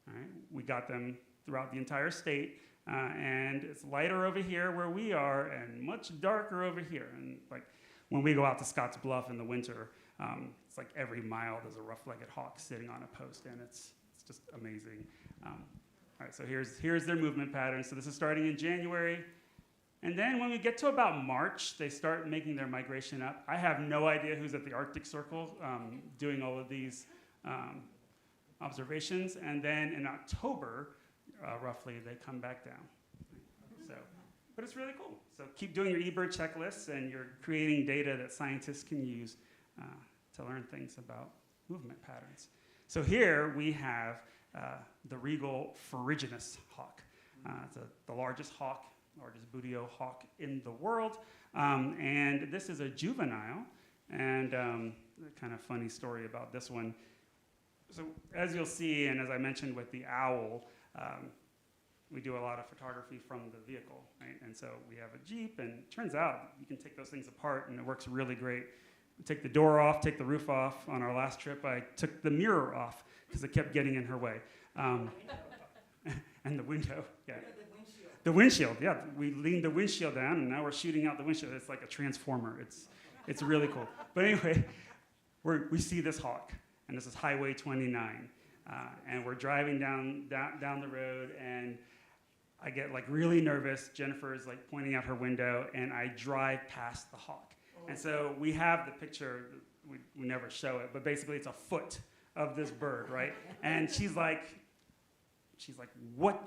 all right, we got them throughout the entire state, and it's lighter over here where we are and much darker over here. And like when we go out to Scotts Bluff in the winter, it's like every mile there's a rough-legged hawk sitting on a post, and it's just amazing. All right, so here's their movement pattern. So this is starting in January, and then when we get to about March, they start making their migration up. I have no idea who's at the Arctic Circle doing all of these observations, and then in October, roughly, they come back down. So, but it's really cool. So keep doing your eBird checklists, and you're creating data that scientists can use to learn things about movement patterns. So here we have the regal ferruginous hawk. It's the largest bootial hawk in the world. And this is a juvenile. And a kind of funny story about this one. So as you'll see, and as I mentioned with the owl, we do a lot of photography from the vehicle, right? And so we have a Jeep, and it turns out you can take those things apart, and it works really great. We take the door off, take the roof off. On our last trip, I took the mirror off because it kept getting in her way. And the window, yeah. The windshield, yeah. We leaned the windshield down, and now we're shooting out the windshield. It's like a transformer. It's really cool. But anyway, we see this hawk, and this is Highway 29. And we're driving down the road, and I get like really nervous. Jennifer is like pointing out her window, and I drive past the hawk. And so we have the picture. We never show it, but basically it's a foot of this bird, right? And she's like, what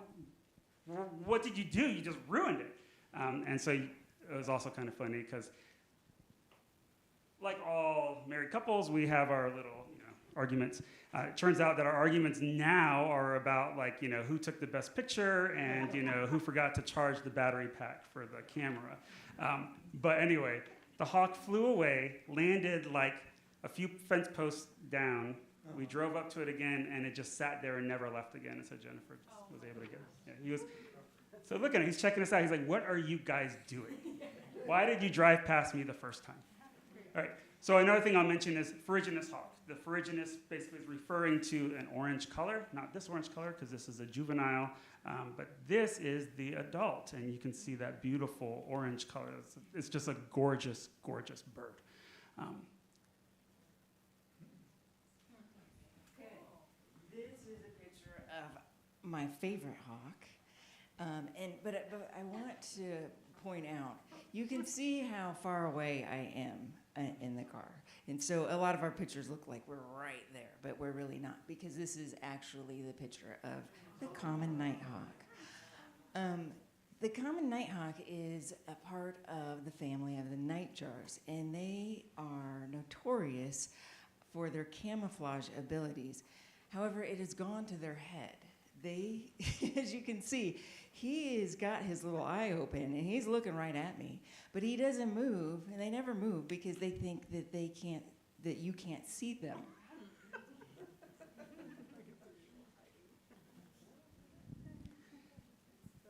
did you do? You just ruined it. And so it was also kind of funny because, like all married couples, we have our little arguments. It turns out that our arguments now are about who took the best picture and who forgot to charge the battery pack for the camera. But anyway, the hawk flew away, landed like a few fence posts down. We drove up to it again, and it just sat there and never left again. And so Jennifer just was able to get it. Yeah, so look at him. He's checking us out. He's like, "What are you guys doing? Why did you drive past me the first time?" All right. So another thing I'll mention is ferruginous hawk. The ferruginous basically is referring to an orange color, not this orange color because this is a juvenile, but this is the adult, and you can see that beautiful orange color. It's just a gorgeous, gorgeous bird. This is a picture of my favorite hawk, but I want to point out, you can see how far away I am in the car. And so a lot of our pictures look like we're right there, but we're really not, because this is actually the picture of the common nighthawk. The common nighthawk is a part of the family of the nightjars, and they are notorious for their camouflage abilities. However, it has gone to their head. They, as you can see, he has got his little eye open and he's looking right at me, but he doesn't move, and they never move because they think that that you can't see them.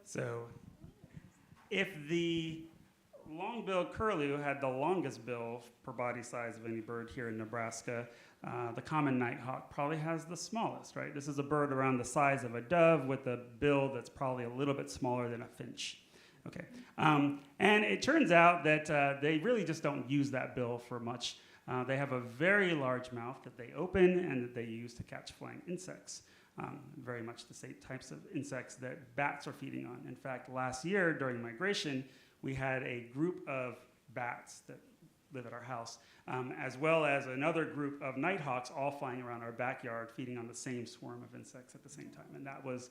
So if the long-billed curlew had the longest bill per body size of any bird here in Nebraska, the common nighthawk probably has the smallest, right? This is a bird around the size of a dove with a bill that's probably a little bit smaller than a finch. Okay, and it turns out that they really just don't use that bill for much. They have a very large mouth that they open and that they use to catch flying insects. Very much the same types of insects that bats are feeding on. In fact, last year during migration, we had a group of bats that live at our house, as well as another group of nighthawks all flying around our backyard feeding on the same swarm of insects at the same time. And that was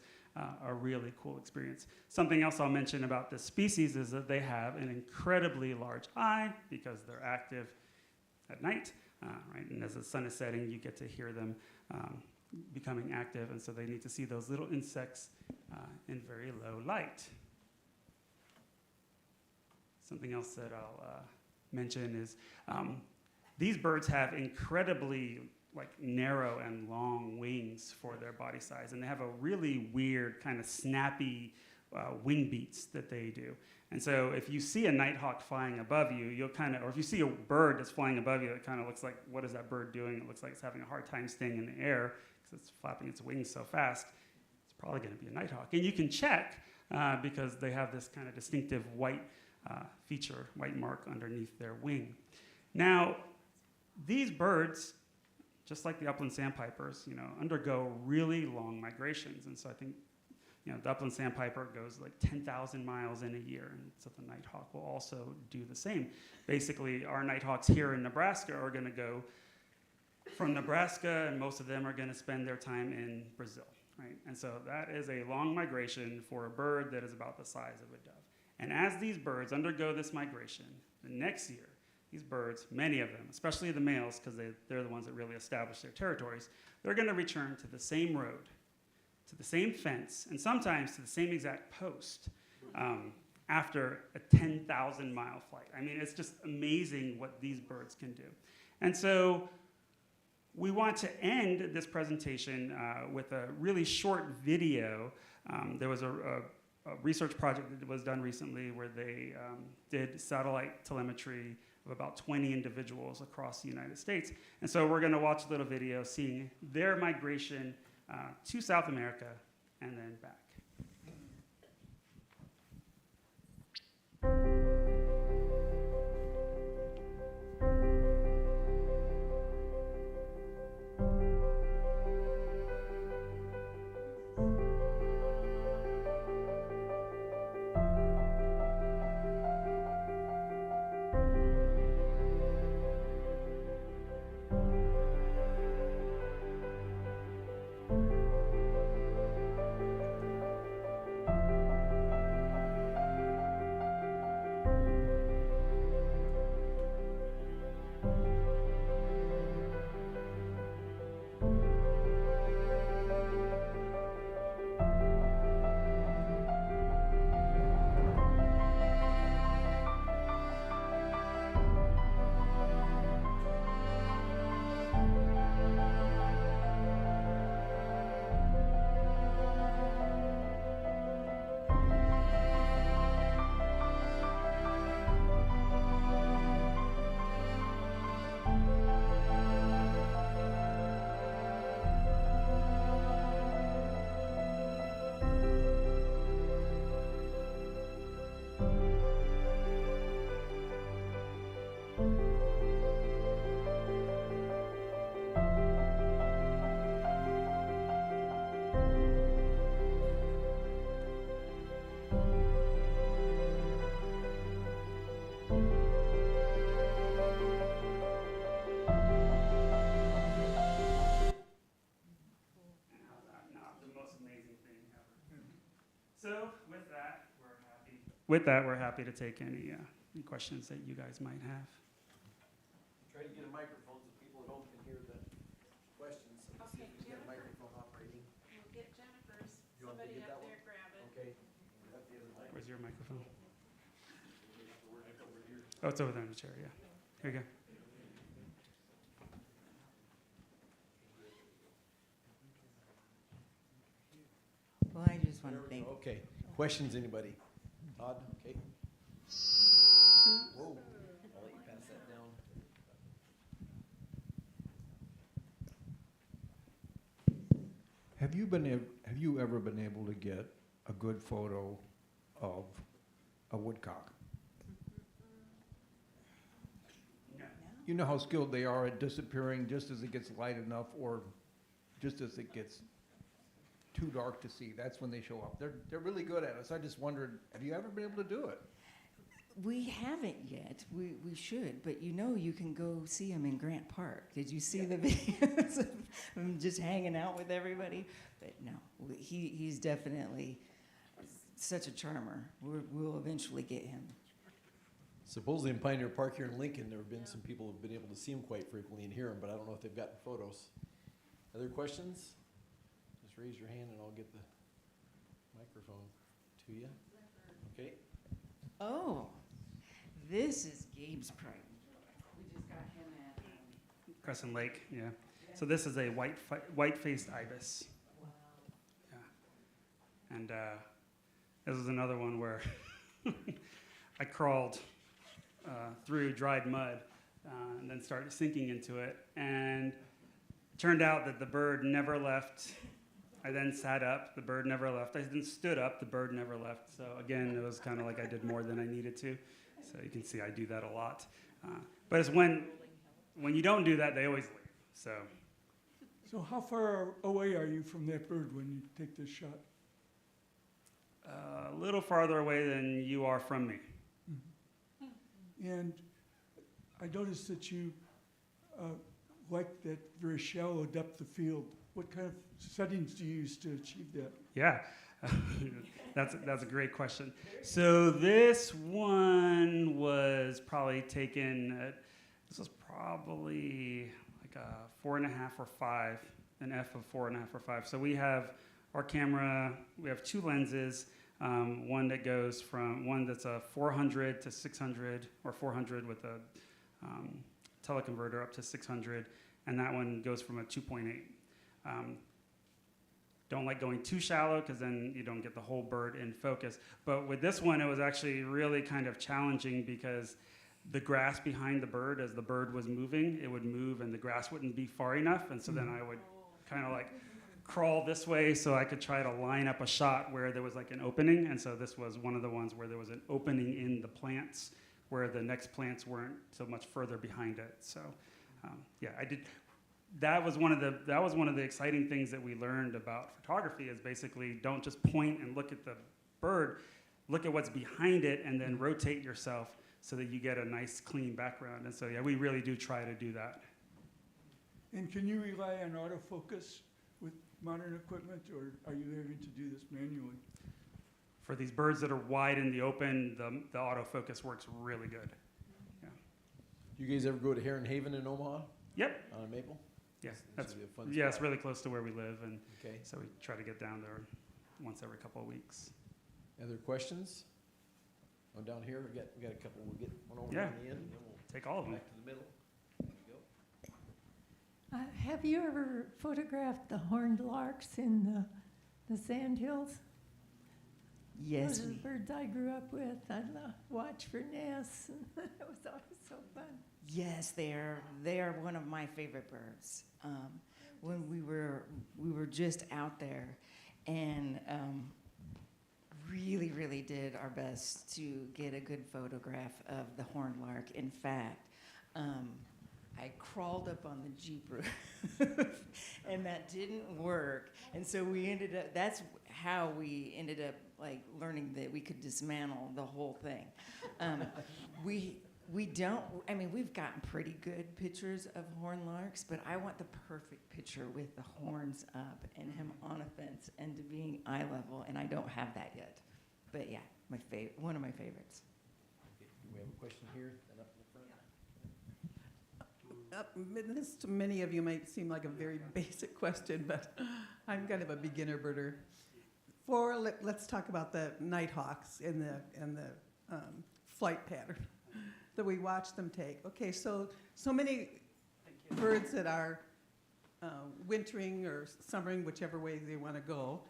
a really cool experience. Something else I'll mention about this species is that they have an incredibly large eye because they're active at night, right? And as the sun is setting, you get to hear them becoming active, and so they need to see those little insects in very low light. Something else that I'll mention is these birds have incredibly narrow and long wings for their body size, and they have a really weird kind of snappy wing beats that they do. And so if you see a nighthawk flying above you, you'll or if you see a bird that's flying above you, it kind of looks like, what is that bird doing? It looks like it's having a hard time staying in the air because it's flapping its wings so fast. It's probably going to be a nighthawk. And you can check because they have this kind of distinctive white feature, white mark underneath their wing. Now, these birds, just like the upland sandpipers, undergo really long migrations. And so I think, the upland sandpiper goes like 10,000 miles in a year, and so the nighthawk will also do the same. Basically, our nighthawks here in Nebraska are going to go from Nebraska, and most of them are going to spend their time in Brazil, right? And so that is a long migration for a bird that is about the size of a dove. And as these birds undergo this migration, the next year, these birds, many of them, especially the males, because they're the ones that really establish their territories, they're going to return to the same road, to the same fence, and sometimes to the same exact post after a 10,000-mile flight. I mean, it's just amazing what these birds can do. And so we want to end this presentation with a really short video. There was a research project that was done recently where they did satellite telemetry of about 20 individuals across the United States. And so we're going to watch a little video seeing their migration to South America and then back. with that, we're happy to take any questions that you guys might have. Try to get a microphone so people at home can hear the questions. So let's see if we get a microphone operating. We'll get Jennifer's, You want me to somebody get that up one? there grab it. Okay. Got the other mic. Where's your microphone? Over here. Oh, it's over there in the chair, yeah. Here you go. Well, I just want to thank. Okay. Questions, anybody? Todd, okay. Whoa, I'll let you pass that down. Have you ever been able to get a good photo of a woodcock? You know how skilled they are at disappearing just as it gets light enough or just as it gets too dark to see. That's when they show up. They're really good at it. So I just wondered, have you ever been able to do it? We haven't yet. We should, but you know you can go see him in Grant Park. Did you see the videos of him just hanging out with everybody? But no, he's definitely such a charmer. We'll eventually get him. Supposedly in Pioneer Park here in Lincoln, there have been some people who have been able to see them quite frequently and hear them, but I don't know if they've gotten photos. Other questions? Just raise your hand and I'll get the microphone to you. Okay. Oh, this is Gabe's pride. We just got him at. Crescent Lake, yeah. So this is a white-faced ibis. Wow. Yeah. And this was another one where I crawled through dried mud and then started sinking into it. And it turned out that the bird never left. I then sat up, the bird never left. I then stood up, the bird never left. So again, it was kind of like I did more than I needed to. So you can see I do that a lot. But it's when you don't do that, they always leave. So how far away are you from that bird when you take this shot? A little farther away than you are from me. And I noticed that you like that very shallow depth of field. What kind of settings do you use to achieve that? Yeah, that's a great question. So this one was probably taken this was probably like a 4.5 or 5, an f of 4.5 or 5. So we have our camera, we have 2 lenses, one that goes from, one that's a 400 to 600, or 400 with a teleconverter up to 600, and that one goes from a 2.8. Don't like going too shallow because then you don't get the whole bird in focus. But with this one, it was actually really kind of challenging because the grass behind the bird, as the bird was moving, it would move and the grass wouldn't be far enough. And so then I would kind of like crawl this way so I could try to line up a shot where there was like an opening. And so this was one of the ones where there was an opening in the plants where the next plants weren't so much further behind it. So yeah, I did. That was one of the exciting things that we learned about photography is basically don't just point and look at the bird, look at what's behind it and then rotate yourself so that you get a nice clean background. And so yeah, we really do try to do that. And can you rely on autofocus with modern equipment, or are you having to do this manually? For these birds that are wide in the open, the autofocus works really good. Yeah. You guys ever go to Heron Haven in Omaha? Yep. On Maple? Yeah, This should be a fun yeah, it's spot. really close to where we live, and Okay. so we try to get down there once every couple of weeks. Other questions? Oh, down here, we got a couple. We'll get one over Yeah. on the end, and then we'll Take all of them. back to the middle. There you go. Have you ever photographed the horned larks in the sandhills? Yes. Those are the birds I grew up with. I'd watch for nests, and it was always so fun. Yes, they are one of my favorite birds. When we were just out there, and really did our best to get a good photograph of the horned lark. In fact, I crawled up on the Jeep roof, and that didn't work. And so that's how we ended up like learning that we could dismantle the whole thing. We've gotten pretty good pictures of horned larks, but I want the perfect picture with the horns up and him on a fence and to being eye level, and I don't have that yet. But yeah, one of my favorites. Do we have a question here? And up in the front? This to many of you might seem like a very basic question, but I'm kind of a beginner birder. Let's talk about the nighthawks and the flight pattern that we watch them take. Okay, so many birds that are wintering or summering, whichever way they want to go,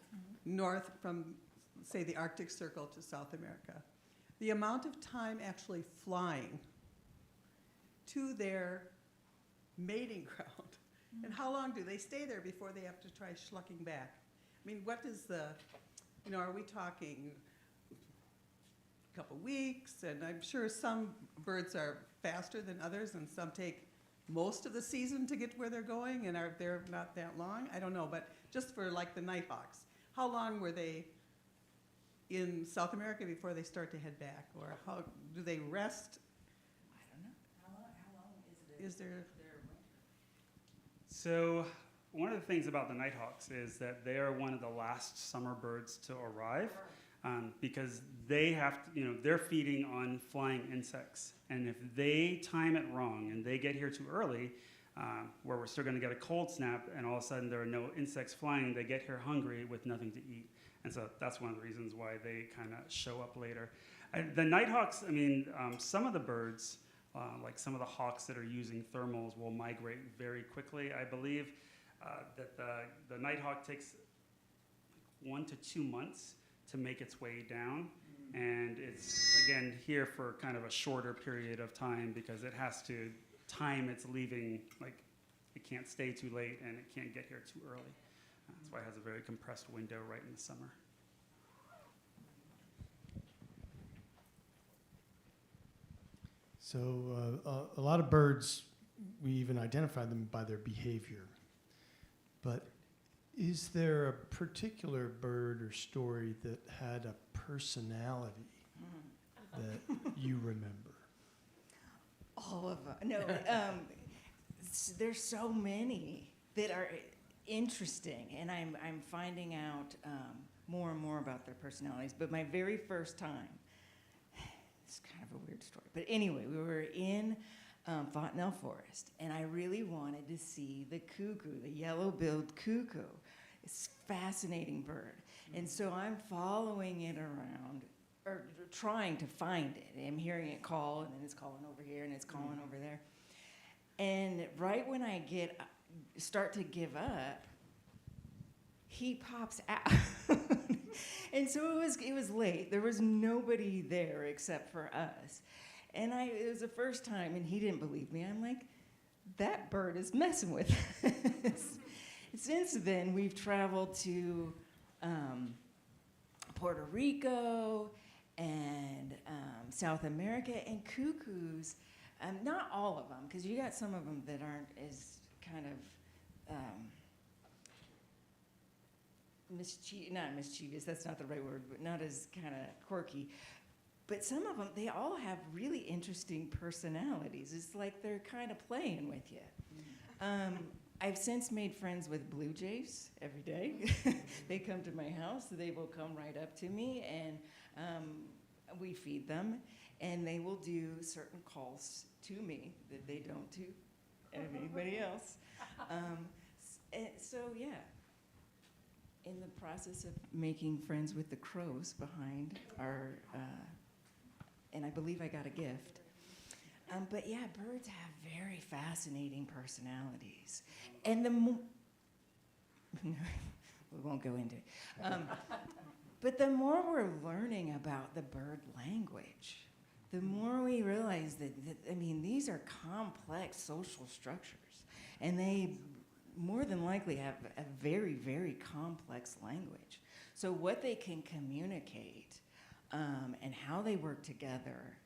north from, say, the Arctic Circle to South America. The amount of time actually flying to their mating ground, and how long do they stay there before they have to try schlucking back? I mean, what is are we talking a couple weeks? And I'm sure some birds are faster than others, and some take most of the season to get where they're going and are there not that long. I don't know, but just for like the nighthawks, how long were they in South America before they start to head back? Or how do they rest? I don't know. How long Is there? So one of the things about the nighthawks is that they are one of the last summer birds to arrive, because they have to, they're feeding on flying insects. And if they time it wrong and they get here too early, where we're still going to get a cold snap and all of a sudden there are no insects flying, they get here hungry with nothing to eat. And so that's one of the reasons why they kind of show up later. The nighthawks, some of the birds, like some of the hawks that are using thermals, will migrate very quickly. I believe that the nighthawk takes 1 to 2 months to make its way down. And it's, again, here for kind of a shorter period of time because it has to time its leaving. Like, it can't stay too late and it can't get here too early. That's why it has a very compressed window right in the summer. So a lot of birds, we even identify them by their behavior. But is there a particular bird or story that had a personality that you remember? All of them. No, there's so many that are interesting, and I'm finding out more and more about their personalities. But my very first time, it's kind of a weird story, but anyway, we were in Fontenelle Forest, and I really wanted to see the cuckoo, the yellow-billed cuckoo. It's a fascinating bird. And so I'm following it around, or trying to find it. I'm hearing it call, and then it's calling over here, and it's calling over there. And right when I start to give up, he pops out. And so it was late. There was nobody there except for us. And it was the first time, and he didn't believe me. I'm like, that bird is messing with us. Since then, we've traveled to Puerto Rico and South America, and cuckoos, not all of them, because you got some of them that aren't as kind of not mischievous, that's not the right word, but not as kind of quirky. But some of them, they all have really interesting personalities. It's like they're kind of playing with you. I've since made friends with blue jays every day. They come to my house, they will come right up to me, and we feed them, and they will do certain calls to me that they don't to anybody else. So yeah, in the process of making friends with the crows behind our, and I believe I got a gift. But yeah, birds have very fascinating personalities. And we won't go into it. But the more we're learning about the bird language, the more we realize that these are complex social structures. And they more than likely have a very, very complex language. So what they can communicate and how they work together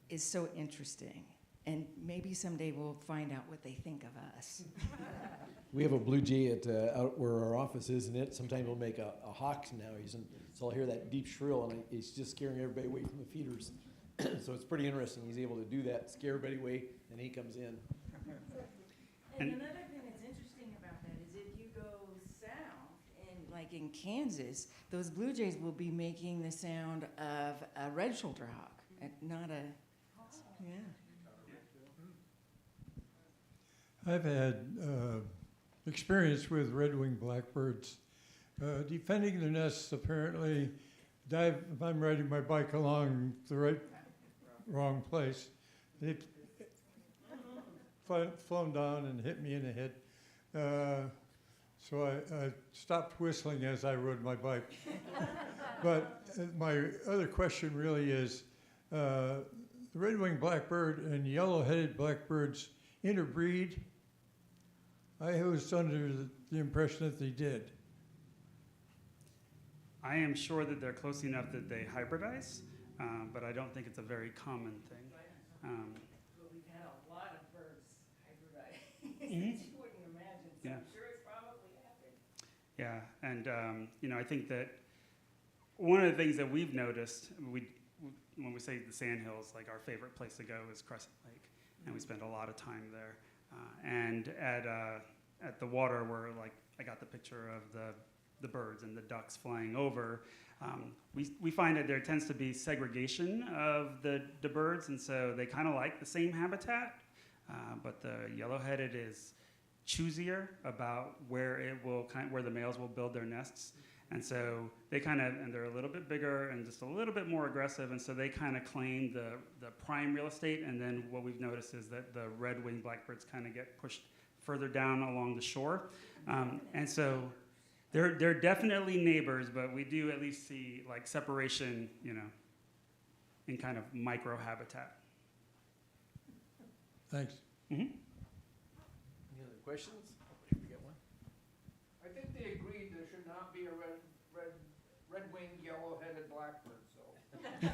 is so interesting. And maybe someday we'll find out what they think of us. We have a blue jay out where our office is, and sometimes will make a hawk noise, so I'll hear that deep shrill, and he's just scaring everybody away from the feeders. So it's pretty interesting. He's able to do that, scare everybody away, and he comes in. And another thing that's interesting about that is if you go south and like in Kansas, those blue jays will be making the sound of a red-shouldered hawk, not a, yeah. I've had experience with red-winged blackbirds. Defending their nests, apparently, if I'm riding my bike along the wrong place, they've flown down and hit me in the head. So I stopped whistling as I rode my bike. But my other question really is, the red-winged blackbird and yellow-headed blackbirds interbreed? I was under the impression that they did. I am sure that they're close enough that they hybridize, but I don't think it's a very common thing. But we've had a lot of birds hybridize. Mhm. You wouldn't imagine, so Yeah. I'm sure it's probably happened. Yeah, and I think that one of the things that we've noticed, when we say the Sandhills, like our favorite place to go is Crescent Lake, and we spend a lot of time there. And at the water where, like, I got the picture of the birds and the ducks flying over, we find that there tends to be segregation of the birds, and so they kind of like the same habitat, but the yellow-headed is choosier about where where the males will build their nests. And so and they're a little bit bigger and just a little bit more aggressive, and so they kind of claim the prime real estate. And then what we've noticed is that the red-winged blackbirds kind of get pushed further down along the shore. And so they're definitely neighbors, but we do at least see like separation, in kind of micro habitat. Thanks. Mm-hmm. Any other questions? We got one. I think they agreed there should not be a red-winged, yellow-headed blackbird, so.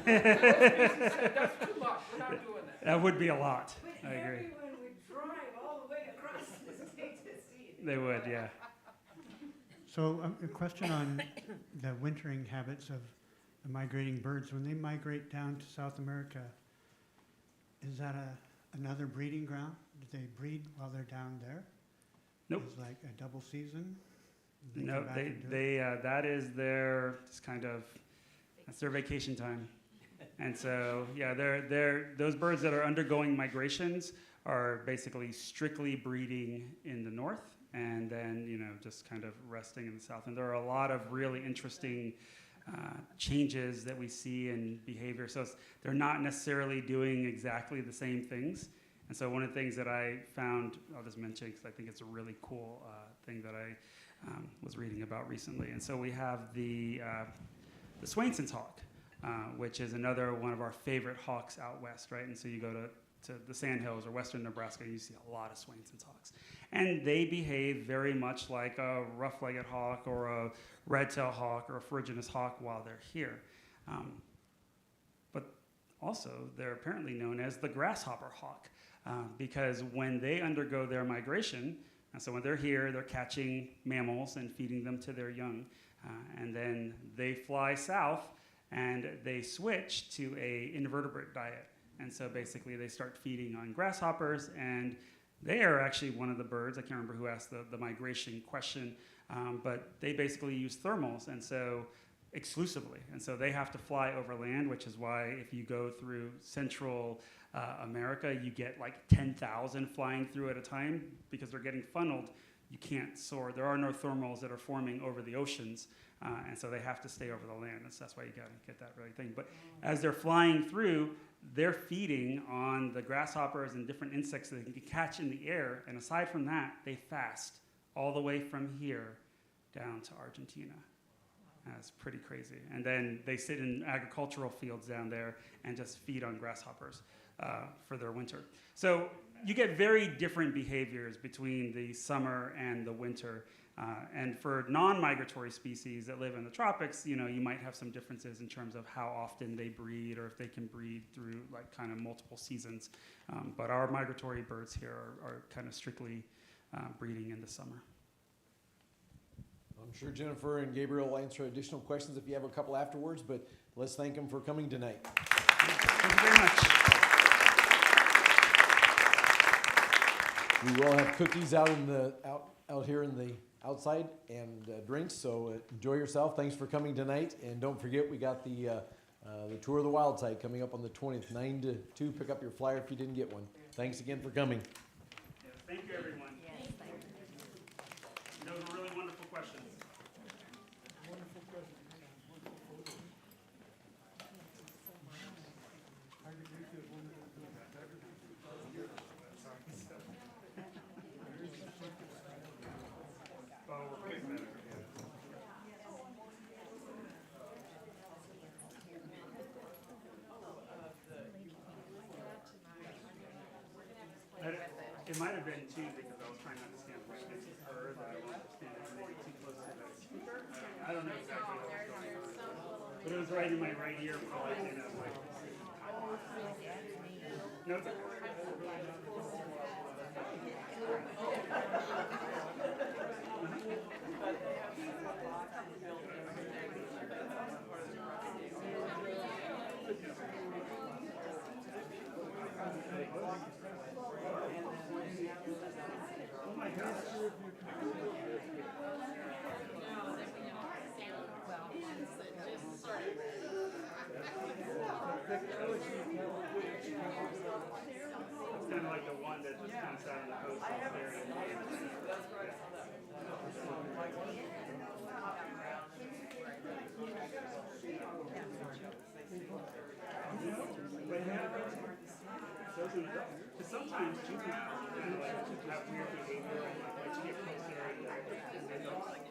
That's too much, we're not doing that. That would be a lot. But I agree. everyone would drive all the way across the state to see it. They would, yeah. So a question on the wintering habits of the migrating birds. When they migrate down to South America, is that another breeding ground? Do they breed while they're down there? Nope. It's like a double season? No, that is that's their vacation time. And so, yeah, those birds that are undergoing migrations are basically strictly breeding in the north, and then, just kind of resting in the south. And there are a lot of really interesting changes that we see in behavior. So they're not necessarily doing exactly the same things. And so one of the things that I found, I'll just mention because I think it's a really cool thing that I was reading about recently. And so we have the Swainson's hawk, which is another one of our favorite hawks out west, right? And so you go to the Sandhills or western Nebraska, and you see a lot of Swainson's hawks. And they behave very much like a rough-legged hawk or a red-tailed hawk or a ferruginous hawk while they're here. But also, they're apparently known as the grasshopper hawk, because when they undergo their migration, and so when they're here, they're catching mammals and feeding them to their young, and then they fly south and they switch to a invertebrate diet. And so basically they start feeding on grasshoppers, and they are actually one of the birds, I can't remember who asked the migration question, but they basically use thermals, and so exclusively. And so they have to fly over land, which is why if you go through Central America, you get like 10,000 flying through at a time because they're getting funneled. You can't soar. There are no thermals that are forming over the oceans, and so they have to stay over the land. And so that's why you got to get that really thing. But as they're flying through, they're feeding on the grasshoppers and different insects that they can catch in the air. And aside from that, they fast all the way from here down to Argentina. That's pretty crazy. And then they sit in agricultural fields down there and just feed on grasshoppers for their winter. So you get very different behaviors between the summer and the winter. And for non-migratory species that live in the tropics, you might have some differences in terms of how often they breed or if they can breed through like kind of multiple seasons. But our migratory birds here are kind of strictly breeding in the summer. I'm sure Jennifer and Gabriel will answer additional questions if you have a couple afterwards, but let's thank them for coming tonight. Thank you very much. We will have cookies out here in the outside and drinks, so enjoy yourself. Thanks for coming tonight, and don't forget, we got the Tour of the Wild Side coming up on the 20th, 9 to 2. Pick up your flyer if you didn't get one. Thanks again for coming. Thank you, everyone. Yes, thank you. Those were really wonderful questions. It might have been too because I was trying not to stand right next to her, that I wanted to stand maybe too close to the speaker. I don't know exactly what was going on. But it was right in my right ear for like, you know, like. No, it's okay. Oh my gosh. It's kind of like the one that just comes out of the post up there. Because sometimes you can kind of like have weird behavior and like you get closer and they don't like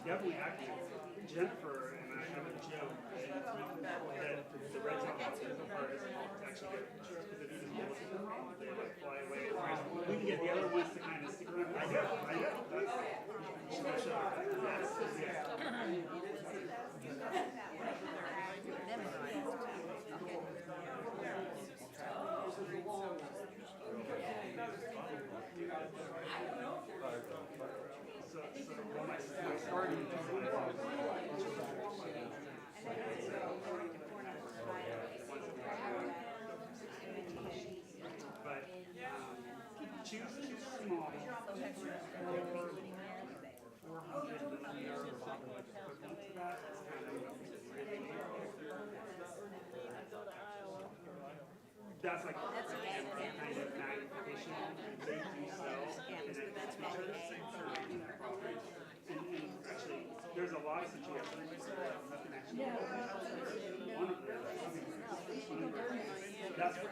definitely active. Jennifer and I have a joke that the red top part is actually good because if you just look at them, they like fly away. We can get the other ones to kind of stick around. I know. That's sure. Yes, yes. My starting but choose small. 400 millimeters or equivalent to that. That's like kind of magnification. They do sell and actually, there's a lot of situations where you can actually one of them. That's right.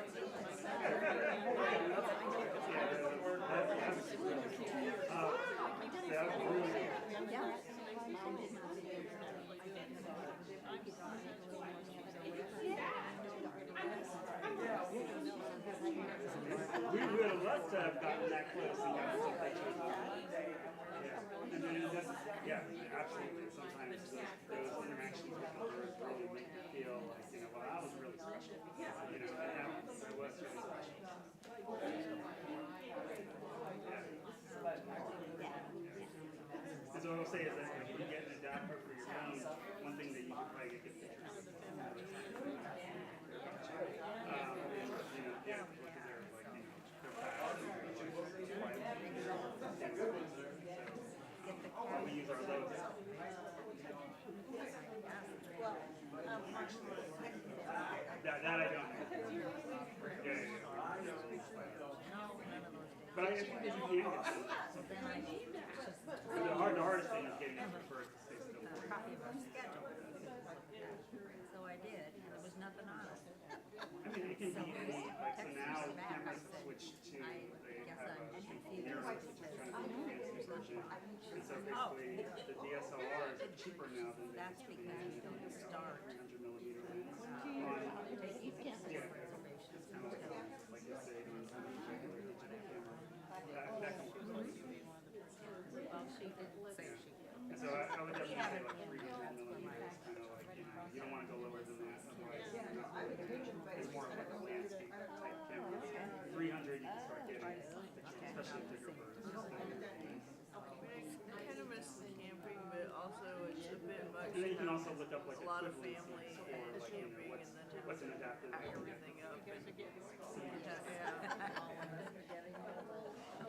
We would have loved to have gotten that close and gotten some pictures. And then absolutely. Sometimes those interactions with others really make you feel like, you know, well, that was really special. You know, it was really special. And so what I'll say is that if you get an adapter for your phone, one thing that you can probably get good pictures of. We use our logo. That I don't know. But I think you can get some. The hardest thing is getting it for it to stay still. So I did, and there was nothing on it. I mean, it can be any, like, so now cameras have switched to, they have a mirror, which is kind of the fancy version. And so basically, the DSLRs are cheaper now than they used to be. Because you don't start 300 millimeter lens taking yeah. Like you say, doing some regular digital camera. That can work. Well, she didn't say she did. And so I would definitely say like 300 millimeters, kind of like, you don't want to go lower than that, otherwise it's more of like a landscape type camera. 300 you can start getting, especially bigger birds. Kind of a lot of family and camping and then what's an adaptive? pack everything up.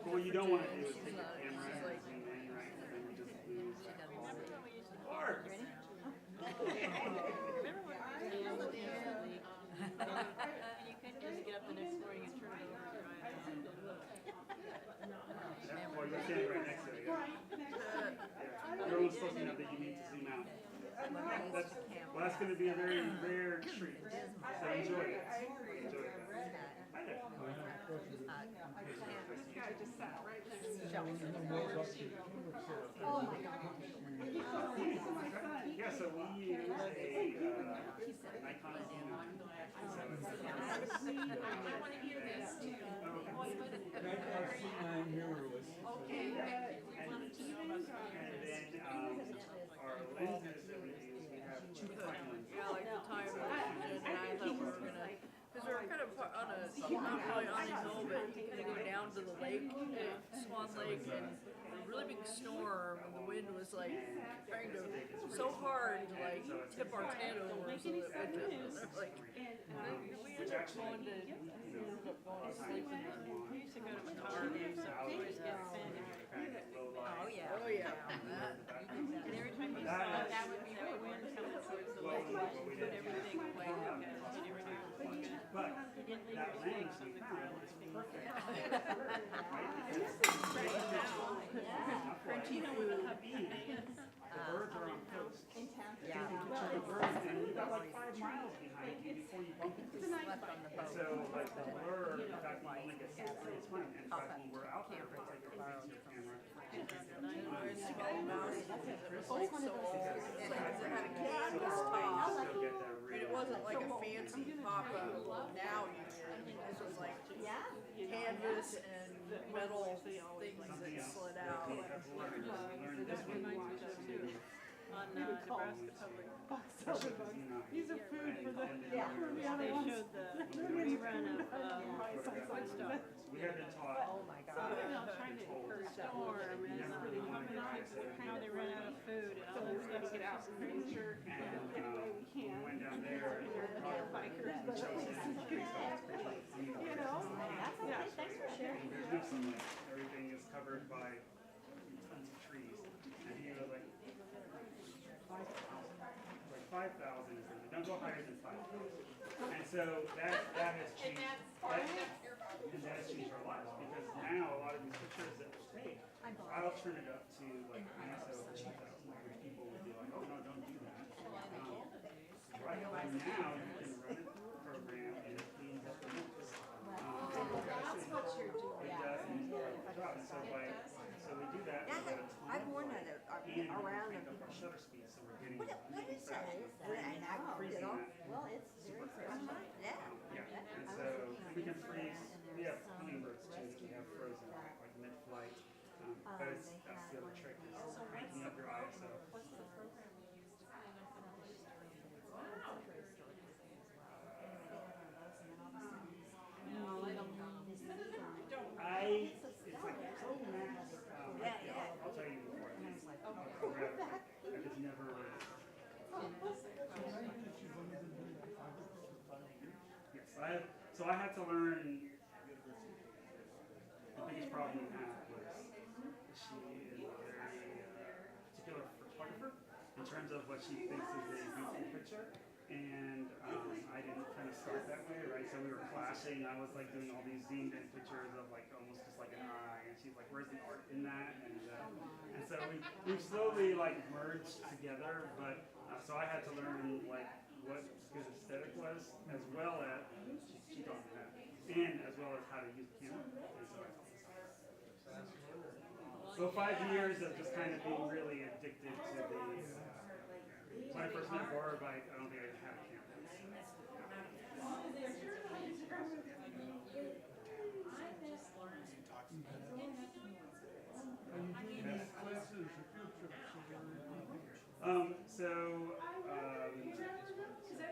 What you don't want to do is take your camera and zoom in, right? And then you just lose that part. You couldn't just get up the next morning and turn it over to your eyes and look. Well, you're standing right next to it, yeah. You're almost close enough that you need to zoom out. That's going to be a very rare treat. So enjoy it. Enjoy it. Hi there. This guy just sat right next to the Oh my gosh. Yeah, so we use a Nikon Z9. I want to hear this too. Nikon C9 mirrorless. Okay. And then our lenses that we use, we have two prime lenses. Yeah, like the time and I thought we were gonna, because we were kind of on a, not really on a hill, but kind of go down to the lake, Swan Lake, and a really big storm, and the wind was like trying to, so hard to like tip our tent over so that it was like, we ended up going to sleep in the, we used to go to Matarview, so we always get Sandy. Oh, yeah. Oh, yeah. And every time you saw it, that would be the wind coming towards the lake, put everything away, and you never knew it was good. But You didn't leave that your lens snakes we on the found ground. is perfect. Crunchy food. The birds are on coast. So you can picture the birds and you got like 5 miles behind you before you bump into them. And so like the lure, in fact, you only get 6 days time. In fact, when we're out there, it's like your fancy camera. It wasn't like a fancy pop-up now you hear. This was like canvas and metal things that slid out. On Nebraska Public. These are food for the, they showed the rerun of Woodstock. We have been taught. Oh my God. Trying to encourage storm and how they run out of food and all that stuff. Get out some nature any way we can. We went down there and Bikers. you know, yeah. Thanks for sharing. There's no sunlight. Everything is covered by tons of trees. And he was like 5,000 is something. Don't go higher than 5. And so that has changed. That has changed our lives because now a lot of these pictures that we take, I'll turn it up to like ISO 2000, which people would be like, oh no, don't do that. Right now you can run a program and it cleans up the notes. That's what you're doing. It does an incredible job. So we do that. I've worn that around and up our shutter speed, so we're getting. What is that? And I freezing that. Well, it's very frozen. Yeah. Yeah, and so we can freeze. We have hummingbirds too that we have frozen like mid-flight. But that's the other trick is cranking up your ISO. What's the program we use to clean up the noise It's like Pro Max. I'll tell you before. I just never. Yes, so I had to learn. The biggest problem we had was she is a very particular photographer in terms of what she thinks is a beautiful picture. And I didn't kind of start that way, right? So we were clashing. I was like doing all these zoomed in pictures of like almost just like an eye, and she's like, "Where's the art in that?" And so we've slowly like merged together. But so I had to learn like what good aesthetic was, as well as she taught me that, and as well as how to use the camera. And so I taught myself. So 5 years of just kind of being really addicted to the. When I first met Barb, I don't think I had a camera.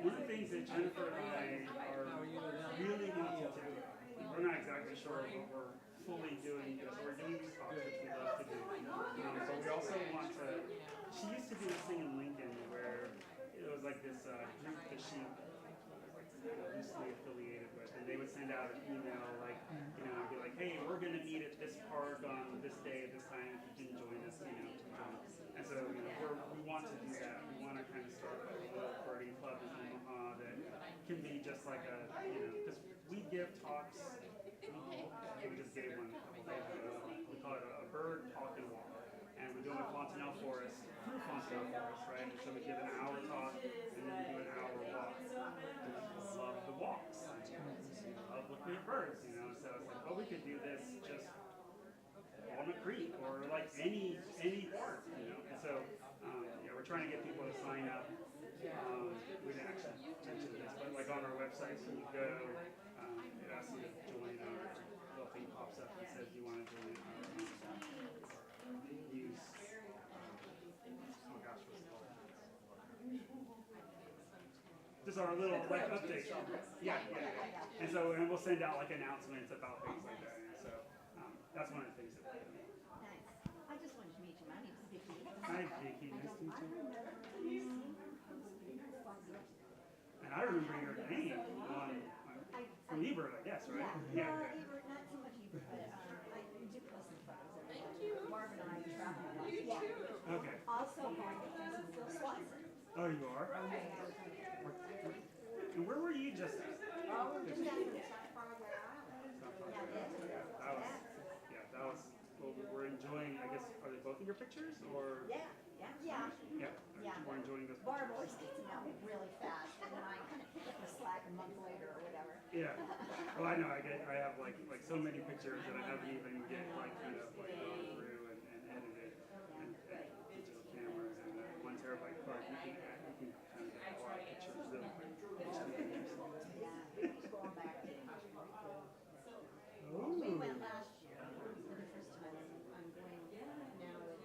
One of the things that Jennifer and I are really wanting to do, we're not exactly sure what we're fully doing, because we're doing these talks, which we love to do. But we also want to, she used to do this thing in Lincoln where it was like like this group that she loosely affiliated with, and they would send out an email like, you know, and be like, hey, we're gonna meet at this park on this day at this time. If you can join us, you know, to join. And so, you know, we want to do that. We want to kind of start like a little birding club in Omaha that can be just like a, you know, because we give talks. We just gave one a couple days ago. We call it a bird talk and walk, and we do it in Fontanelle Forest, through Fontanelle Forest, right? And so we give an hour talk, and then we do an hour walk. Love the walks. Love looking at birds, you know. So it's like, oh, we could do this just Walnut Creek or like any park, you know. And so yeah, we're trying to get people to sign up. We didn't actually mention this, but like on our website, so you go, it asks you to join our little thing pops up that says you want to join our use. Oh gosh, what's it called? Just our little like update. Yeah. And so, and we'll send out like announcements about things like that. And so that's one of the things that we're doing. Nice. I just wanted to meet you. My name's Vicki. Hi, Vicki. Nice to meet you. And I remember your name from eBird, I guess, right? Yeah. Ebert, not so much Ebert, but I do post some photos. Thank you. Barb and I travel a lot. You too. Okay. Also, Barb and Phil Swanson. Oh, you are? And where were you just at? Oh, we're just down in South Fargo Island. That was, well, we're enjoying, I guess, are they both of your pictures, or? Yeah. We're enjoying this. Barb always gets them out really fast, and then I kind of pick up the slack a month later or whatever. Yeah. Well, I know, I have like so many pictures that I haven't even get like kind of like gone through and edited and digital cameras and 1 terabyte card. You can kind of get a lot of pictures really quick. Yeah, going back to Costa Rica. Ooh. We went last year for the first time. I'm going now with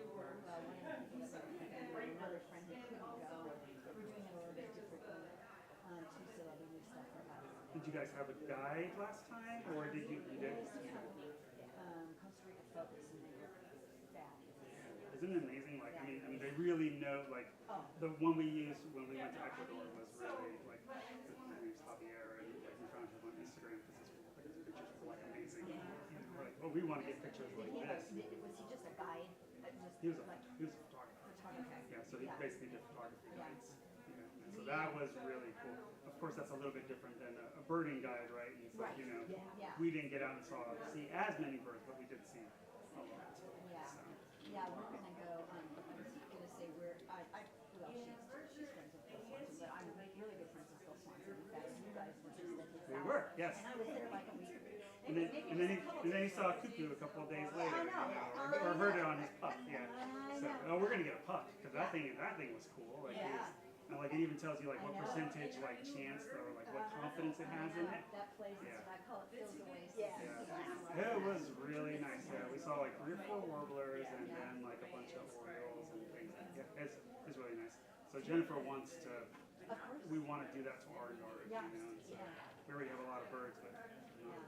another friend who couldn't go. We're doing it a little bit differently too, so that'll be new stuff for us. Did you guys have a guide last time, or did you did? Costa Rica focus, and they were fabulous. Isn't it amazing? Like, I mean, they really know. Like, the one we used when we went to Ecuador was really like. His name's Javier, and like we found him on Instagram because his pictures were like amazing. And we're like, oh, we want to get pictures like this. Was he just a guide? He was a photographer. Yeah, so he basically did photography guides. Yeah. And so that was really cool. Of course, that's a little bit different than a birding guide, right? And it's like, you know, we didn't get out and see as many birds, but we did see a lot. Yeah. So. Yeah, we're gonna go. I was gonna say she's friends with Phil Swanson, but I'm really good friends with Phil Swanson. In fact, you guys were just at his house. We were, yes. And I was there like a week. And then he saw a cuckoo a couple of days later, I know. or heard it on his puck. Yeah. So we're gonna get a puck because that thing was cool. Like, and like it even tells you like what percentage like chance or like what confidence it has in it. That place, I call it Phil's Oasis. Yeah. It was really nice. Yeah, we saw like 3 or 4 warblers and then like a bunch of orioles and things. Yeah, it's really nice. So Jennifer wants to. We want to do that to our yard. You know, and so we already have a lot of birds, but